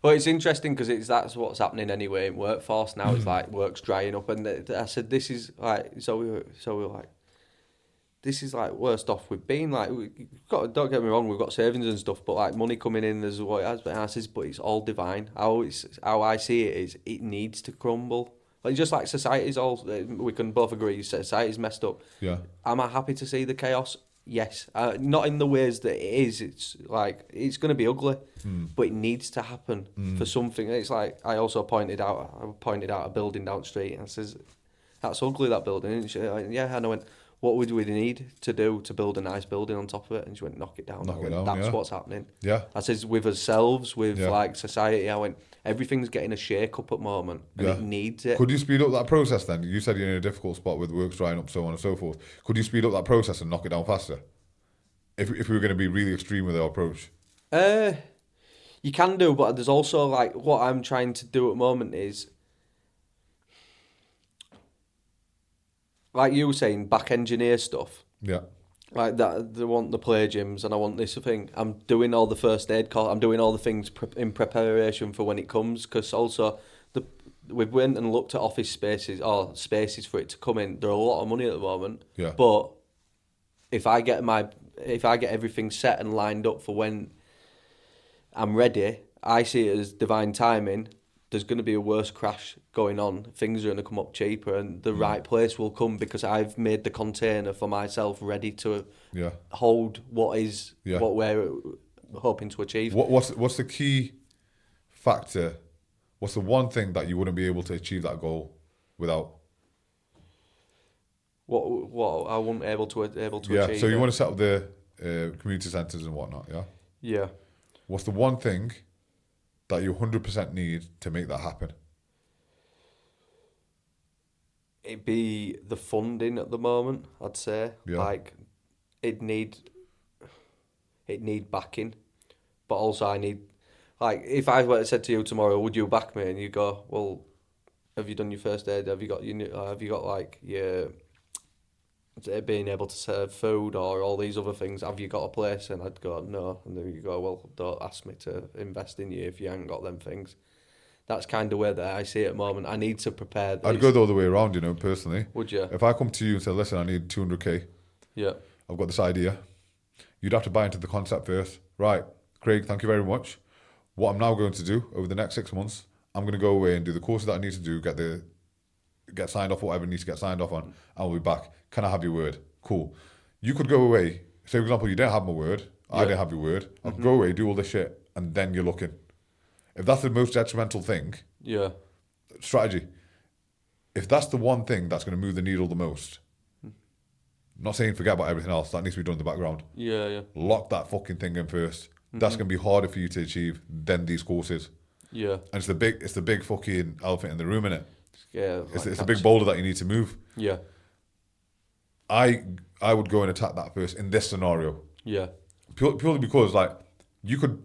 Well, it's interesting because that's what's happening anyway in workforce now. It's like work's drying up, and I said this is like so we were like, this is like worst off we've been. Like, don't get me wrong, we've got savings and stuff, but like money coming in as what it has. But I says, but it's all divine. How I see it is, it needs to crumble. Like, just like society's all, we can both agree, society's messed up. Yeah. Am I happy to see the chaos? Yes. Not in the ways that it is. It's like, it's going to be ugly, but it needs to happen for something. It's like, I also pointed out a building down the street, and I says, that's ugly, that building. And she like, yeah, and I went, what would we need to do to build a nice building on top of it? And she went, knock it down. Knock I it went, down, that's yeah. what's happening. Yeah. I says, with ourselves, with Yeah. like society, I went, everything's getting a shake up at the moment, and Yeah. it needs it. Could you speed up that process then? You said you're in a difficult spot with work drying up, so on and so forth. Could you speed up that process and knock it down faster? If we were going to be really extreme with our approach. You can do, but there's also like what I'm trying to do at the moment is, like you were saying, back engineer stuff. Yeah. Like that, they want the play gyms, and I want this thing. I'm doing all the first aid call. I'm doing all the things in preparation for when it comes. Because also, we went and looked at office spaces or spaces for it to come in. They're a lot of money at the moment. Yeah. But if I get everything set and lined up for when I'm ready, I see it as divine timing. There's going to be a worse crash going on. Things are going to come up cheaper, and the right place will come because I've made the container for myself ready to hold what we're hoping to achieve. What's the key factor? What's the one thing that you wouldn't be able to achieve that goal without? What I wouldn't be able to achieve. So you want to set up the community centres and whatnot, yeah? Yeah. What's the one thing that you 100% need to make that happen? It'd be the funding at the moment, I'd say. Yeah. Like, it need backing, but also I need, like, if I said to you tomorrow, would you back me? And you go, well, have you done your first aid? Have you got your being able to serve food or all these other things? Have you got a place? And I'd go, no. And then you go, well, don't ask me to invest in you if you haven't got them things. That's kind of where that I see it at the moment. I need to prepare this. I'd go the other way around, personally. Would you? If I come to you and say, listen, I need 200k. Yeah. I've got this idea. You'd have to buy into the concept first. Right, Craig, thank you very much. What I'm now going to do over the next 6 months, I'm going to go away and do the courses that I need to do, get signed off, whatever needs to get signed off on. I'll be back. Can I have your word? Cool. You could go away. Say, for example, you didn't have my word. I didn't have your word. I'll go away, do all this shit, and then you're looking. If that's the most detrimental thing, strategy. If that's the one thing that's going to move the needle the most, not saying forget about everything else, that needs to be done in the background. Yeah. Lock that fucking thing in first. That's going to be harder for you to achieve than these courses. Yeah. And it's the big fucking elephant in the room, innit? Yeah. It's a big boulder that you need to move. Yeah. I would go and attack that first in this scenario. Yeah. Purely because, like, you could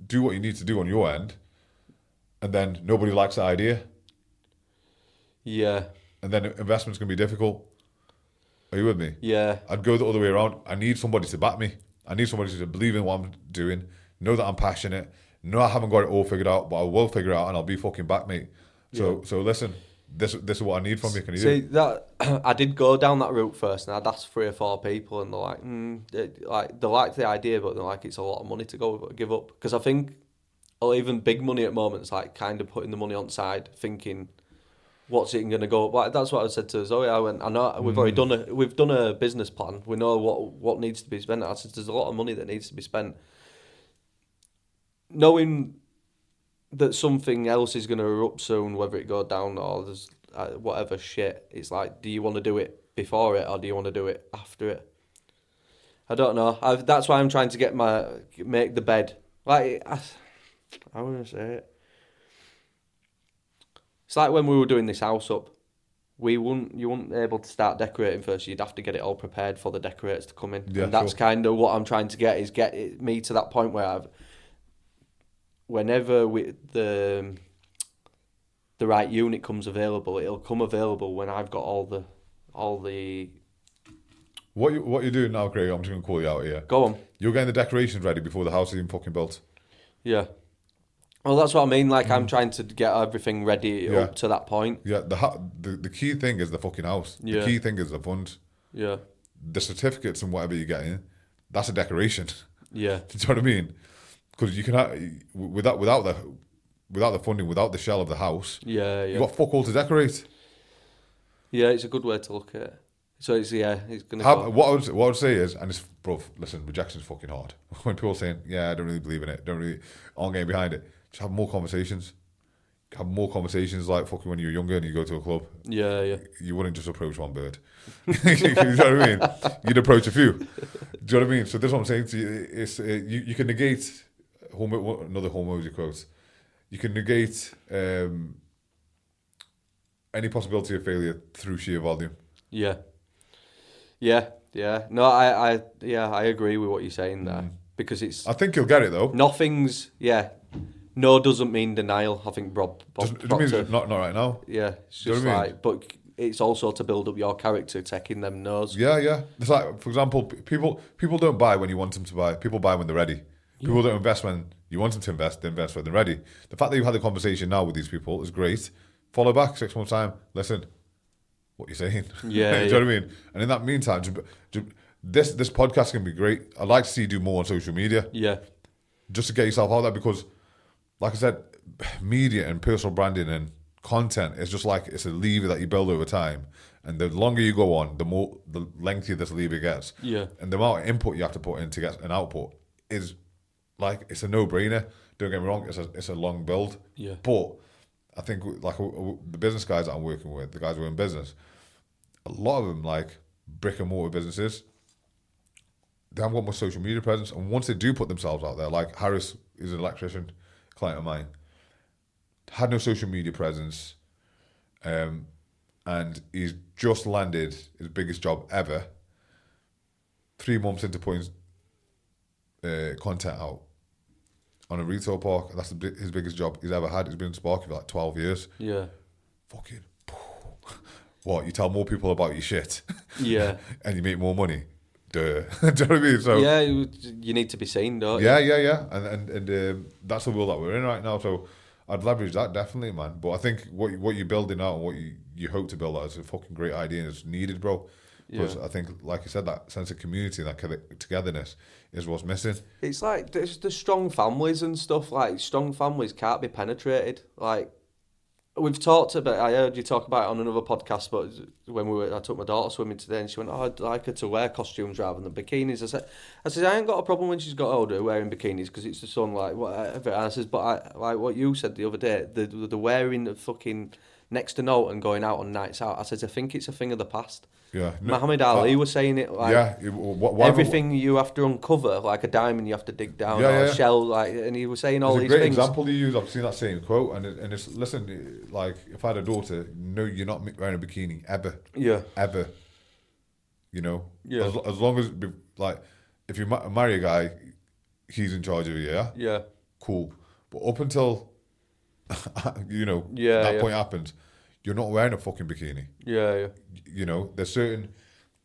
do what you need to do on your end, and then nobody likes the idea. Yeah. And then investment's going to be difficult. Are you with me? Yeah. I'd go the other way around. I need somebody to back me. I need somebody to believe in what I'm doing, know that I'm passionate, know I haven't got it all figured out, but I will figure it out and I'll be fucking back, mate. So listen, this is what I need from you. Can you see do? that? I did go down that route first, and I'd asked 3 or 4 people, and they're like, they like the idea, but they're like, it's a lot of money to give up. Because I think, or even big money at the moment, it's like kind of putting the money on the side, thinking, what's it going to go? Like, that's what I said to Zoe. I went, I know we've already done a business plan. We know what needs to be spent. I said, there's a lot of money that needs to be spent. Knowing that something else is going to erupt soon, whether it go down or there's whatever shit, it's like, do you want to do it before it or do you want to do it after it? I don't know. That's why I'm trying to make the bed. Like, I want to say it. It's like when we were doing this house up, you wouldn't be able to start decorating first. You'd have to get it all prepared for the decorators to come in. Yeah, and that's kind of what I'm trying to get, is me to that point where whenever the right unit comes available, it'll come available when I've got all the. What you're doing now, Craig? I'm just gonna call you out here. Go on. You're getting the decorations ready before the house is even fucking built. Yeah. Well, that's what I mean. Like, I'm trying to get everything ready up to that point. Yeah. The key thing is the fucking house. Yeah. The key thing is the funds. Yeah. The certificates and whatever you're getting, that's a decoration. Yeah. Do you know what I mean? Because you can without the funding, without the shell of the house, you got fuck all to decorate. Yeah, it's a good way to look at it. So it's gonna. What I would say is, and it's, bro, listen, rejection's fucking hard. When people are saying, yeah, I don't really believe in it, aren't getting behind it, just have more conversations. have more conversations like fucking when you were younger and you go to a club. Yeah. You wouldn't just approach one bird. You know what I mean? You'd approach a few. Do you know what I mean? So this is what I'm saying to you. It's you can negate another Hormozy quote. You can negate any possibility of failure through sheer volume. Yeah. No, I agree with what you're saying there because it's. I think you'll get it though. Nothing's. Yeah. No doesn't mean denial. I think Bob It Proctor. means not right now. Yeah, it's Do you just know what I mean? like, but it's also to build up your character, taking them no's. Yeah. It's like, for example, people don't buy when you want them to buy. People buy when they're ready. People don't invest when you want them to invest. They invest when they're ready. The fact that you've had the conversation now with these people is great. Follow back 6 months' time. Listen, what you're saying. Yeah. Do you know what I mean? And in that meantime, this podcast can be great. I'd like to see you do more on social media. Yeah. Just to get yourself out there because, like I said, media and personal branding and content is just like it's a lever that you build over time. And the longer you go on, the lengthier this lever gets. Yeah. And the amount of input you have to put in to get an output is like it's a no-brainer. Don't get me wrong, it's a long build. Yeah. But I think like the business guys that I'm working with, the guys who are in business, a lot of them like brick and mortar businesses. They haven't got much social media presence, and once they do put themselves out there, like Harris is an electrician, client of mine, had no social media presence, and he's just landed his biggest job ever. 3 months into putting content out on a retail park, and that's his biggest job he's ever had. He's been in Sparky for like 12 years. Yeah. Fucking, what, you tell more people about your shit, Yeah. and you make more money. Duh. Do you know what I mean? So Yeah, you need to be seen, don't you? yeah, and that's the world that we're in right now. So I'd leverage that definitely, man. But I think what you're building out and what you hope to build out is a fucking great idea and it's needed, bro. Because I think, like you said, that sense of community and that togetherness is what's missing. It's like there's the strong families and stuff. Like strong families can't be penetrated. Like we've talked about. I heard you talk about it on another podcast, but when I took my daughter swimming today, and she went, "Oh, I'd like her to wear costumes rather than bikinis." I said, I ain't got a problem when she's got older wearing bikinis because it's the sun, like whatever. And I says, but like what you said the other day, the wearing of fucking next to note and going out on nights out. I said, I think it's a thing of the past. Yeah, Muhammad Ali was saying it like everything you have to uncover, like a diamond you have to dig down, or a shell, like, and he was saying all these things. It's a great example you use. I've seen that same quote, and it's listen, like if I had a daughter, no, you're not wearing a bikini ever. Yeah, ever. You know, yeah. As long as like if you marry a guy, he's in charge of you. Yeah, yeah, cool. But up until you know point happens, you're not wearing a fucking bikini. Yeah. You know, there's certain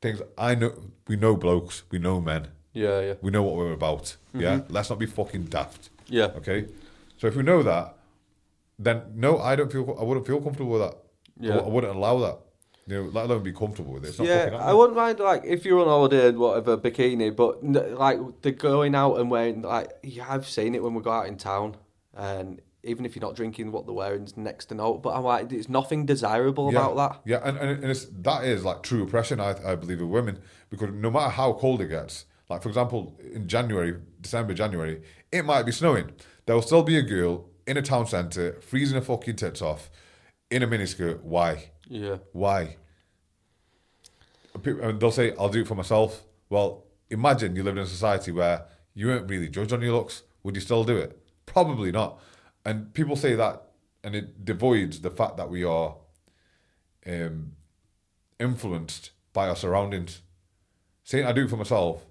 things I know. We know blokes. We know men. Yeah. We know what we're about. Mm-hmm. Yeah. Let's not be fucking daft. Yeah. Okay. So if we know that, then no, I wouldn't feel comfortable with that. Yeah. I wouldn't allow that. You know, let alone be comfortable with it. It's not fucking happening. I wouldn't mind like if you're on holiday and whatever bikini, but like the going out and wearing like I've seen it when we go out in town, and even if you're not drinking, what they're wearing is next to no. But I'm like, there's nothing desirable about that. Yeah, and that is like true oppression, I believe, of women, because no matter how cold it gets, like for example, in December, January, it might be snowing. There will still be a girl in a town centre freezing her fucking tits off in a miniskirt. Why? Yeah. Why? And they'll say, I'll do it for myself. Well, imagine you lived in a society where you weren't really judged on your looks. Would you still do it? Probably not. And people say that, and it devoids the fact that we are influenced by our surroundings. Saying I do it for myself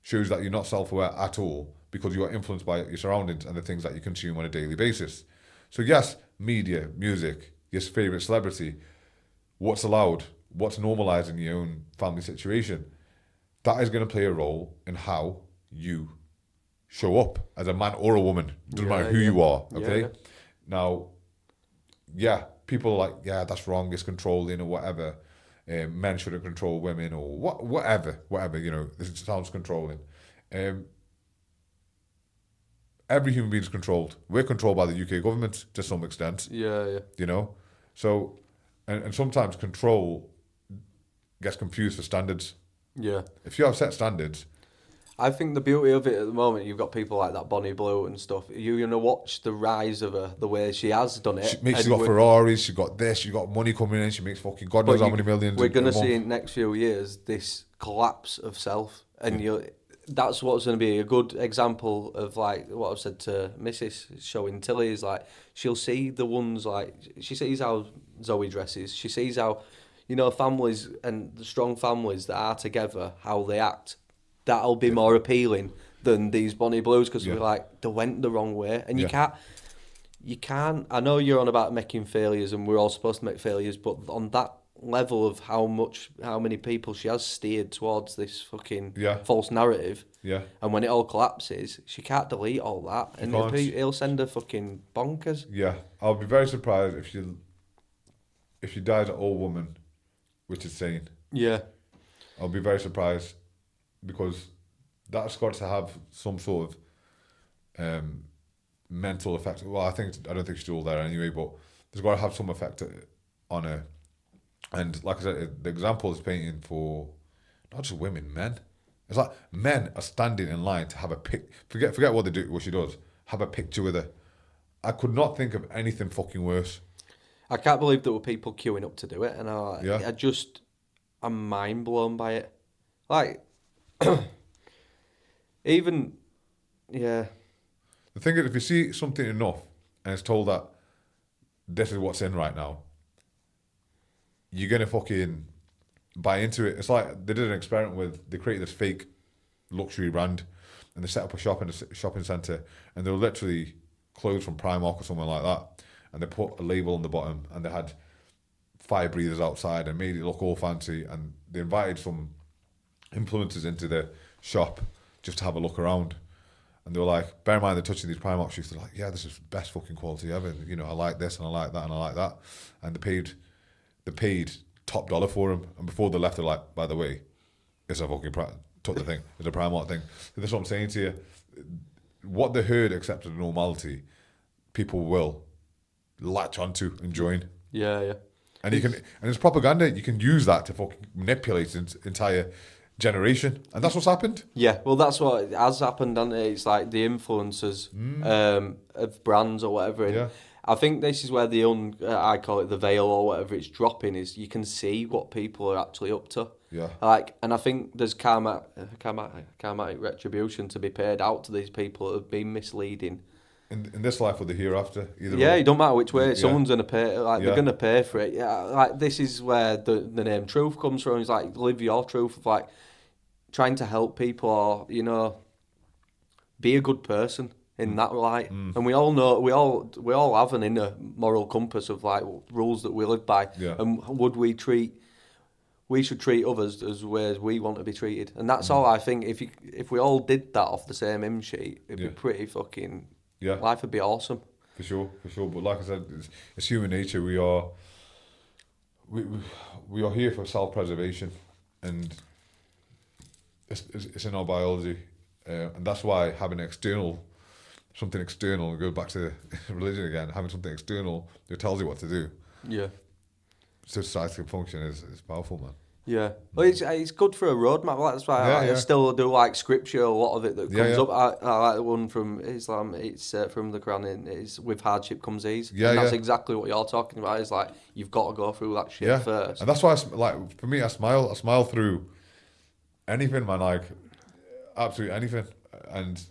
shows that you're not self-aware at all because you are influenced by your surroundings and the things that you consume on a daily basis. So yes, media, music, your favourite celebrity, what's allowed, what's normalised in your own family situation, that is going to play a role in how you show up as a man or a woman. Doesn't matter who you are, okay? Yeah. Now, people are like, that's wrong, it's controlling or whatever. Men shouldn't control women or whatever, you know, this sounds controlling. Every human being is controlled. We're controlled by the UK government to some extent. Yeah. You know? So, and sometimes control gets confused for standards. Yeah. If you have set standards, I think the beauty of it at the moment, you've got people like that Bonnie Blue and stuff. You're gonna watch the rise of her, the way she has done it. She's got Ferraris, she got this, she got money coming in, she makes fucking God knows how many millions. We're gonna see in the next few years this collapse of self, and that's what's going to be a good example of like what I've said to Mrs. showing Tilly is like she'll see the ones like she sees how Zoe dresses, she sees how families and the strong families that are together, how they act. That'll be more appealing than these Bonnie Blues because we're like they went the wrong way, and you can't. I know you're on about making failures, and we're all supposed to make failures, but on that level of how many people she has steered towards this fucking false narrative, and when it all collapses, she can't delete all that, and he'll send her fucking bonkers. Yeah, I'll be very surprised if she dies an old woman, which is sane. Yeah, I'll be very surprised because that's got to have some sort of mental effect. Well, I don't think she's all there anyway, but there's got to have some effect on her. And like I said, the example is painting for not just women, men. It's like men are standing in line to have a pic. Forget what they do, what she does. Have a picture with her. I could not think of anything fucking worse. I can't believe there were people queuing up to do it, and I'm mind blown by it. Like, even, The thing is, if you see something enough and it's told that this is what's in right now, you're going to fucking buy into it. It's like they did an experiment they created this fake luxury brand and they set up a shop in a shopping centre and they were literally clothes from Primark or something like that. And they put a label on the bottom and they had fire breathers outside and made it look all fancy. And they invited some influencers into the shop just to have a look around. And they were like, bear in mind they're touching these Primark shoes. They're like, yeah, this is the best fucking quality ever. I like this and I like that and I like that. And they paid top dollar for them, and before they left, they're like, by the way, it's a fucking took the thing, it's a Primark thing. So that's what I'm saying to you. What they heard accepted normality, people will latch onto and join. Yeah. And it's propaganda. You can use that to fucking manipulate an entire generation, and that's what's happened. Yeah, well, that's what has happened, and it's like the influencers of brands or whatever. Yeah. I think this is where I call it the veil or whatever it's dropping, is you can see what people are actually up to. Yeah. And I think there's karmatic retribution to be paid out to these people that have been misleading. In this life or the hereafter, either way. It don't matter which way. Someone's gonna pay. They're gonna pay for it. Yeah. Like this is where the name truth comes from. It's like live your truth of like trying to help people or be a good person. In that light, and we all know we all have an inner moral compass of like rules that we live by, and we should treat others as ways we want to be treated, and that's all I think. If we all did that off the same hymn sheet, it'd be pretty fucking. Life would be awesome. For sure. But like I said, it's human nature. We are here for self-preservation, and it's in our biology, and that's why having something external, go back to religion again, having something external that tells you what to do. Yeah. So society can function is powerful, man. Yeah. Well, it's good for a roadmap. That's why I still do like scripture, a lot of it that comes up. I like the one from Islam, it's from the Quran, it's with hardship comes ease. Yeah, and that's exactly what you're talking about, is like, you've got to go through that shit first. And that's why, for me, I smile through anything, man, like, absolutely anything. And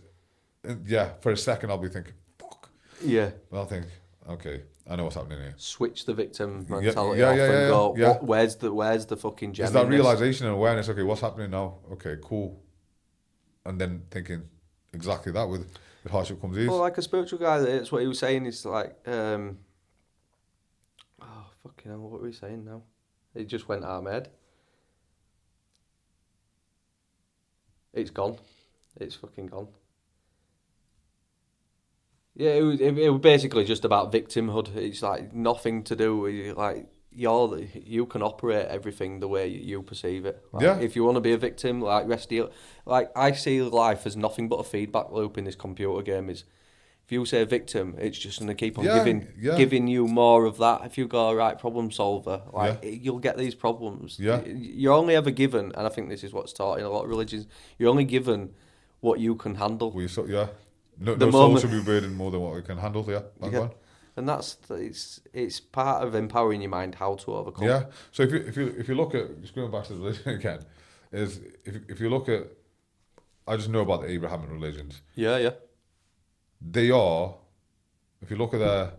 for a second I'll be thinking, fuck. Yeah. Well, I'll think, okay, I know what's happening here. Switch the victim mentality off and go, where's the fucking gem? It's that realisation and awareness, okay, what's happening now? Okay, cool. And then thinking exactly that with hardship comes ease. Well, like a spiritual guy, that's what he was saying, is like, fucking hell, what were we saying now? It just went out of my head. It's gone. It's fucking gone. Yeah, it was basically just about victimhood. It's like nothing to do with like you can operate everything the way you perceive it. Like, if you want to be a victim, like I see life as nothing but a feedback loop in this computer game. Is if you say victim, it's just going to keep on giving you more of that. If you go right problem solver, you'll get these problems. Yeah. You're only ever given, and I think this is what's taught in a lot of religions. You're only given what you can handle. No soul moment- should be burdened more than what we can handle. Yeah, bang on. And it's part of empowering your mind how to overcome. Yeah. So if you look at, just going back to the religion again, is if you look at, I just know about the Abrahamic religions. Yeah. They are, if you look at their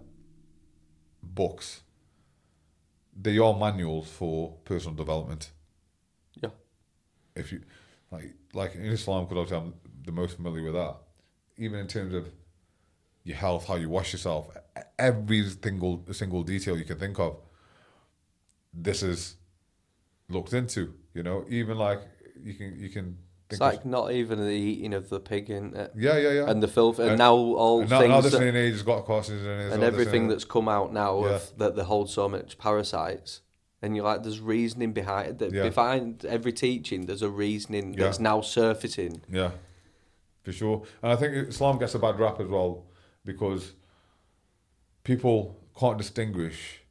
books, they are manuals for personal development. Yeah. If you like in Islam, because obviously I'm the most familiar with that. Even in terms of your health, how you wash yourself, every single detail you can think of, this is looked into. You know, even like you can. It's like not even the eating of the pig, isn't it? Yeah. And the filth, and now all and things now this day and age has got courses and everything that's come out now Yeah. of that they hold so much parasites, and you're like, there's reasoning behind it. Yeah. Behind every teaching, there's a reasoning Yeah. that's now surfacing. Yeah, for sure. And I think Islam gets a bad rap as well because people can't distinguish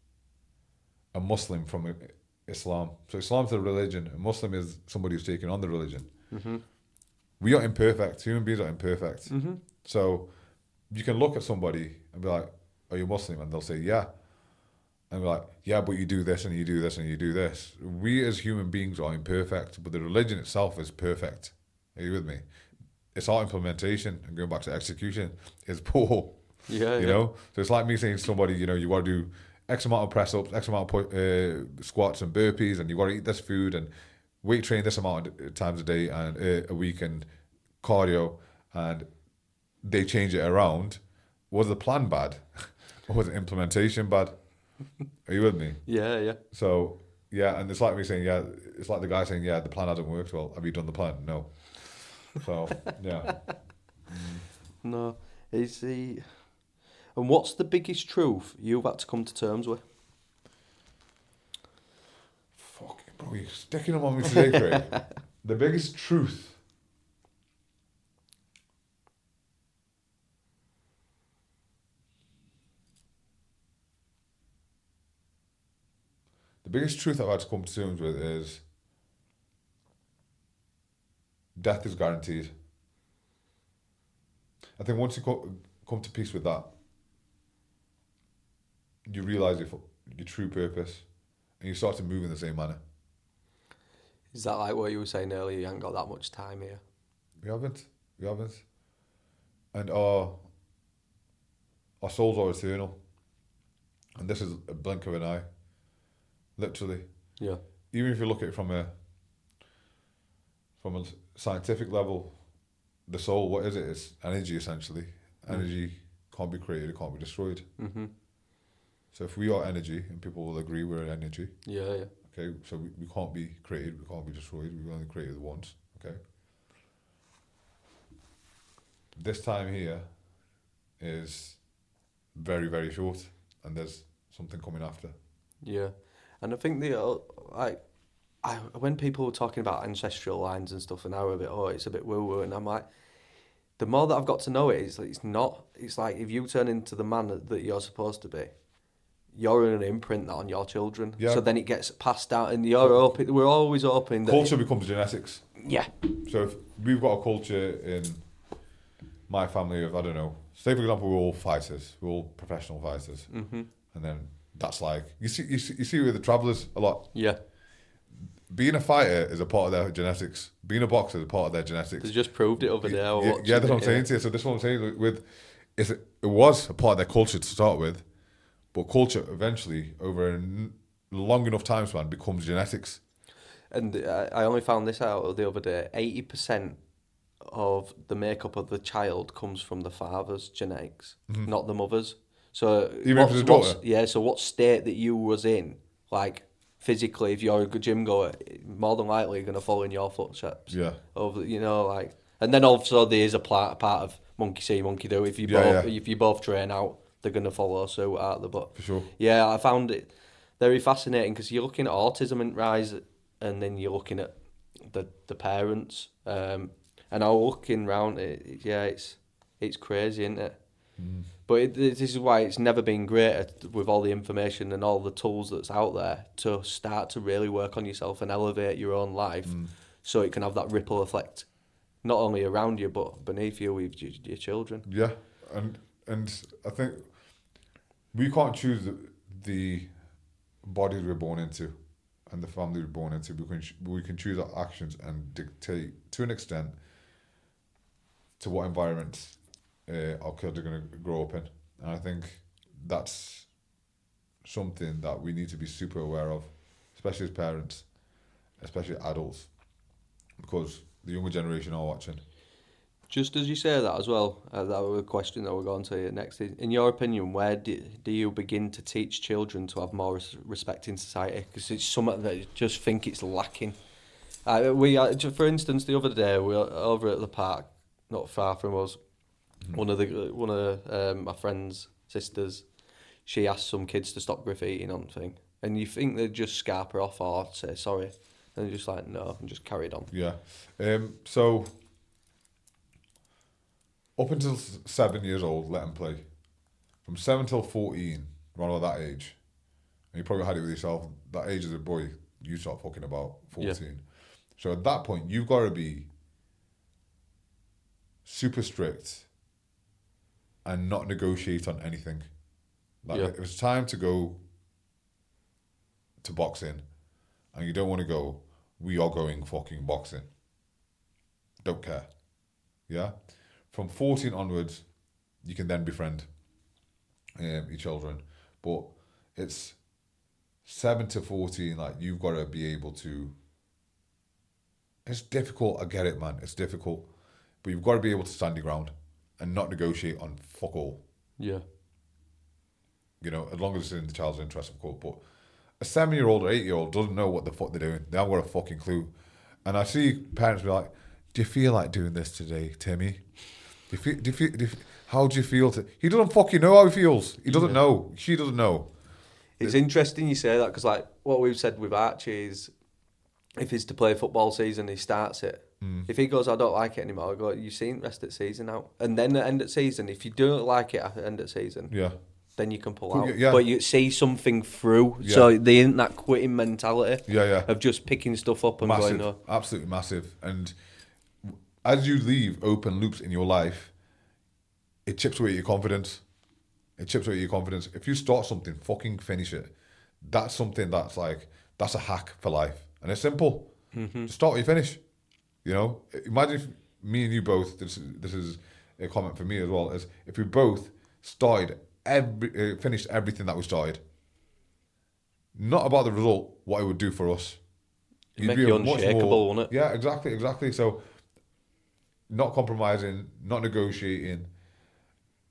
a Muslim from Islam. So Islam's a religion. A Muslim is somebody who's taking on the religion. Mm-hmm. We are imperfect. Human beings are imperfect. Mm-hmm. So you can look at somebody and be like, "Are you Muslim?" And they'll say, "Yeah." And we're like, "Yeah, but you do this and you do this and you do this." We as human beings are imperfect, but the religion itself is perfect. Are you with me? It's our implementation, and going back to execution is poor. Yeah, You know? So it's like me saying to somebody, you know, you got to do X amount of press-ups, X amount of squats and burpees, and you got to eat this food and weight train this amount of times a day and a week and cardio, and they change it around. Was the plan bad? Or was the implementation bad? Are you with me? Yeah. So, yeah, and it's like me saying, yeah, it's like the guy saying, yeah, the plan hasn't worked. Well, have you done the plan? No. So, yeah. No, is the. And what's the biggest truth you've had to come to terms with? Fucking bro, you're sticking them on me today, Craig. The biggest truth. The biggest truth I've had to come to terms with is death is guaranteed. I think once you come to peace with that, you realise your true purpose and you start to move in the same manner. Is that like what you were saying earlier? You haven't got that much time here. We haven't. And our souls are eternal. And this is a blink of an eye. Literally. Yeah. Even if you look at it from a scientific level, the soul, what is it? It's energy, essentially. Energy can't be created, it can't be destroyed. Mm-hmm. So if we are energy, and people will agree we're energy, Yeah. okay, so we can't be created, we can't be destroyed, we've only created once, okay? This time here is very, very short, and there's something coming after. Yeah. And I think when people were talking about ancestral lines and stuff, and I were a bit, it's a bit woo-woo, and I'm like, the more that I've got to know it, it's not. It's like if you turn into the man that you're supposed to be, you're going to imprint that on your children. Yeah. So then it gets passed out, and we're always hoping that Culture becomes genetics. Yeah. So if we've got a culture in my family of, I don't know, say for example, we're all fighters, we're all professional fighters, Mm-hmm. and then that's like you see with the travellers a lot. Yeah. Being a fighter is a part of their genetics. Being a boxer is a part of their genetics. They just proved it over there. Yeah, that's what I'm saying to you. So this is what I'm saying. It was a part of their culture to start with, but culture eventually, over a long enough time span, becomes genetics. And I only found this out the other day. 80% of the makeup of the child comes from the father's genetics, not the mother's. So even if it's a daughter. Yeah. So what state that you was in, like physically, if you're a good gym goer, more than likely you're gonna follow in your footsteps. Yeah. And then also there is a part of monkey see, monkey do. If you both train out, they're gonna follow suit, aren't they? But for sure. Yeah, I found it very fascinating because you're looking at autism and rise, and then you're looking at the parents. And I was looking round it. Yeah, it's crazy, isn't it? Mm. But this is why it's never been greater with all the information and all the tools that's out there to start to really work on yourself and elevate your own life so it can have that ripple effect not only around you but beneath you with your children. Yeah, and I think we can't choose the bodies we're born into and the family we're born into. We can choose our actions and dictate to an extent to what environment our kids are going to grow up in. And I think that's something that we need to be super aware of, especially as parents, especially adults, because the younger generation are watching. Just as you say that as well, that was a question that we're going to next. In your opinion, where do you begin to teach children to have more respect in society? Because it's something that I just think it's lacking. For instance, the other day we were over at the park, not far from us. One of my friend's sisters, she asked some kids to stop graffitiing on thing, and you think they'd just scarp her off or say sorry, and they're just like no, and just carried on. Yeah. So up until 7 years old, let them play. From 7 till 14, around about that age, and you probably had it with yourself. That age as a boy, you start fucking about 14. Yeah. So at that point, you've got to be super strict and not negotiate on anything. Like if it's time to go to boxing and you don't want to go, we are going fucking boxing. Don't care. Yeah? From 14 onwards, you can then befriend your children. But it's 7 to 14, like you've got to be able to... It's difficult, I get it, man. It's difficult. But you've got to be able to stand your ground and not negotiate on fuck all. Yeah. You know, as long as it's in the child's interest, of course. But a 7-year-old or 8-year-old doesn't know what the fuck they're doing. They haven't got a fucking clue. And I see parents be like, do you feel like doing this today, Timmy? How do you feel? He doesn't fucking know how he feels. He doesn't know. She doesn't know. It's interesting you say that, because like what we've said with Archie is if he's to play football season, he starts it. If he goes, I don't like it anymore, I go, you've seen rest of season out. And then at the end of season, if you don't like it at the end of season, then you can pull out. Yeah. But you see something through. Yeah. So there isn't that quitting mentality of just picking stuff up and massive, going, no. Absolutely massive. And as you leave open loops in your life, it chips away at your confidence. If you start something, fucking finish it. That's something that's a hack for life. And it's simple. Just start where you finish. You know, imagine if me and you both, this is a comment for me as well, is if we both finished everything that we started. Not about the result, what it would do for us. It'd make you unshakable, wouldn't it? Yeah, exactly. So, not compromising, not negotiating,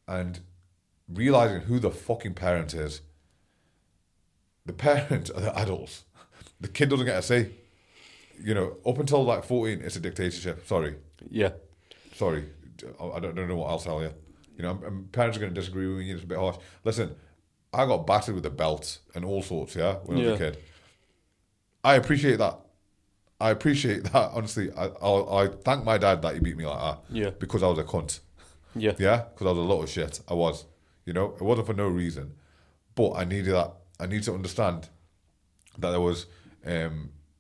and realising who the fucking parent is. The parents are the adults. The kid doesn't get a say. You know, up until like 14, it's a dictatorship. Sorry. Yeah. Sorry. I don't know what I'll tell you. You know, parents are going to disagree with me. It's a bit harsh. Listen, I got battered with a belt and all sorts, when I was a kid. I appreciate that. Honestly, I thank my dad that he beat me like that. Yeah. Because I was a cunt. Yeah. Yeah? Because I was a lot of shit. I was. You know, it wasn't for no reason. But I needed that. I need to understand that there was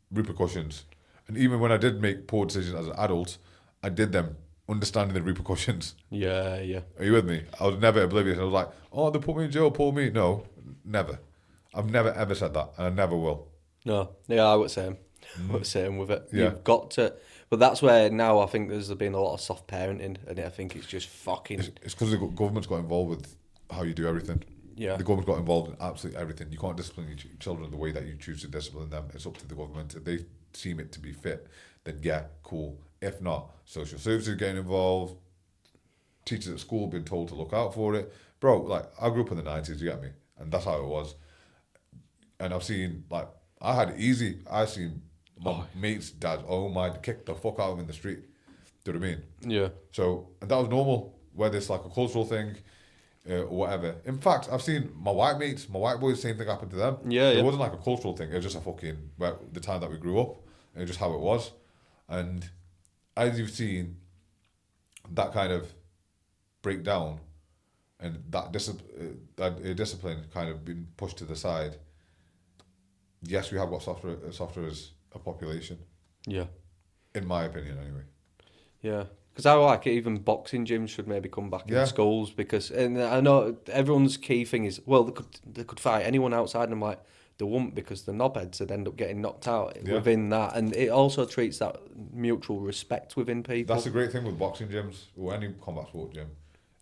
repercussions. And even when I did make poor decisions as an adult, I did them understanding the repercussions. Yeah. Are you with me? I was never oblivious. I was like, oh, they put me in jail, pull me. No, never. I've never ever said that, and I never will. No. Yeah, I would say same with it. Yeah. You've got to... But that's where now I think there's been a lot of soft parenting, and I think it's just fucking... It's because the government's got involved with how you do everything. Yeah. The government's got involved in absolutely everything. You can't discipline your children the way that you choose to discipline them. It's up to the government. If they seem it to be fit, then yeah, cool. If not, social services getting involved, teachers at school being told to look out for it. Bro, like, I grew up in the 90s, you get me? And that's how it was. And I've seen, like, I had it easy. I've seen my mates' dads, kick the fuck out of them in the street. Do you know what I mean? Yeah. So, and that was normal, whether it's like a cultural thing, or whatever. In fact, I've seen my white mates, my white boys, the same thing happened to them. Yeah. It wasn't like a cultural thing. It was just a fucking, the time that we grew up, and just how it was. And as you've seen that kind of breakdown and that discipline kind of been pushed to the side, yes, we have got softer as a population. Yeah. In my opinion, anyway. Yeah. Because I like it, even boxing gyms should maybe come back Yeah. in schools because, and I know everyone's key thing is, well, they could fight anyone outside, and I'm like, they won't, because the knobheads would end up getting knocked out Yeah. within that, and it also treats that mutual respect within people. That's the great thing with boxing gyms or any combat sport gym.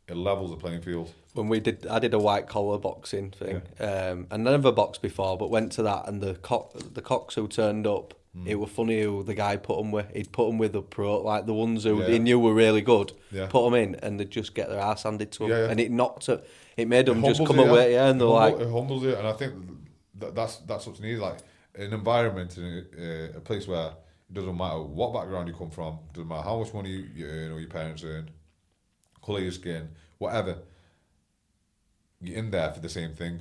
It levels the playing field. When I did a white collar boxing thing, and I never boxed before, but went to that, and the cocks who turned up, it was funny who the guy put them with. He'd put them with the pro, like the ones who he knew were really good. Yeah. Put them in, and they'd just get their ass handed to them, Yeah, yeah. and it knocked it. It made them just humbles come you, away, and they're like, it humbles you, and I think that's what's needed. Like an environment in a place where it doesn't matter what background you come from, doesn't matter how much money you earn or your parents earn, colour of your skin, whatever. You're in there for the same thing,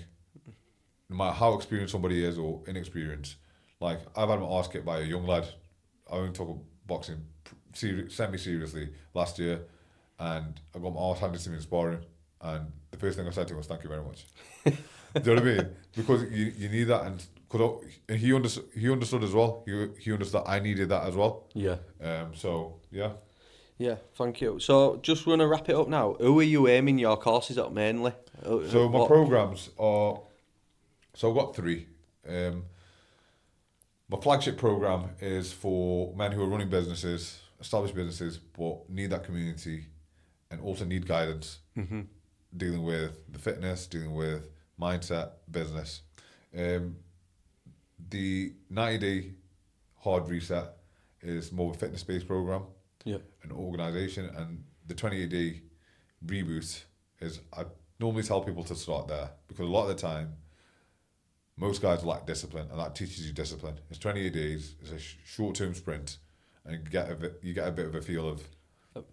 no matter how experienced somebody is or inexperienced. Like, I've had my arse kicked by a young lad. I only took boxing semi-seriously last year, and I got my arse handed to me in sparring, and the first thing I said to him was, "Thank you very much." Do you know what I mean? Because you need that, and he understood as well. He understood that I needed that as well. yeah. So, yeah. Yeah, thank you. So, just want to wrap it up now. Who are you aiming your courses at mainly? So my programs are. So I've got 3. My flagship program is for men who are running businesses, established businesses, but need that community, and also need guidance, dealing with the fitness, dealing with mindset, business. The 90-day hard reset is more of a fitness-based program, an organisation, and the 28-day reboot is, I normally tell people to start there, because a lot of the time most guys lack discipline, and that teaches you discipline. It's 28 days, it's a short-term sprint, and you get a bit of a feel of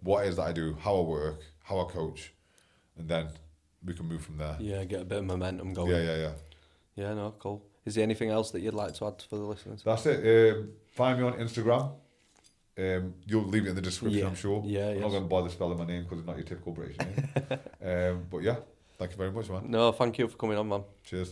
what it is that I do, how I work, how I coach, and then we can move from there. Yeah, get a bit of momentum going. Yeah. Yeah, no, cool. Is there anything else that you'd like to add for the listeners? That's it. Find me on Instagram. You'll leave it in the description, I'm sure. Yeah, I'm not going to bother spelling my name because it's not your typical British name. But yeah, thank you very much, man. No, thank you for coming on, man. Cheers.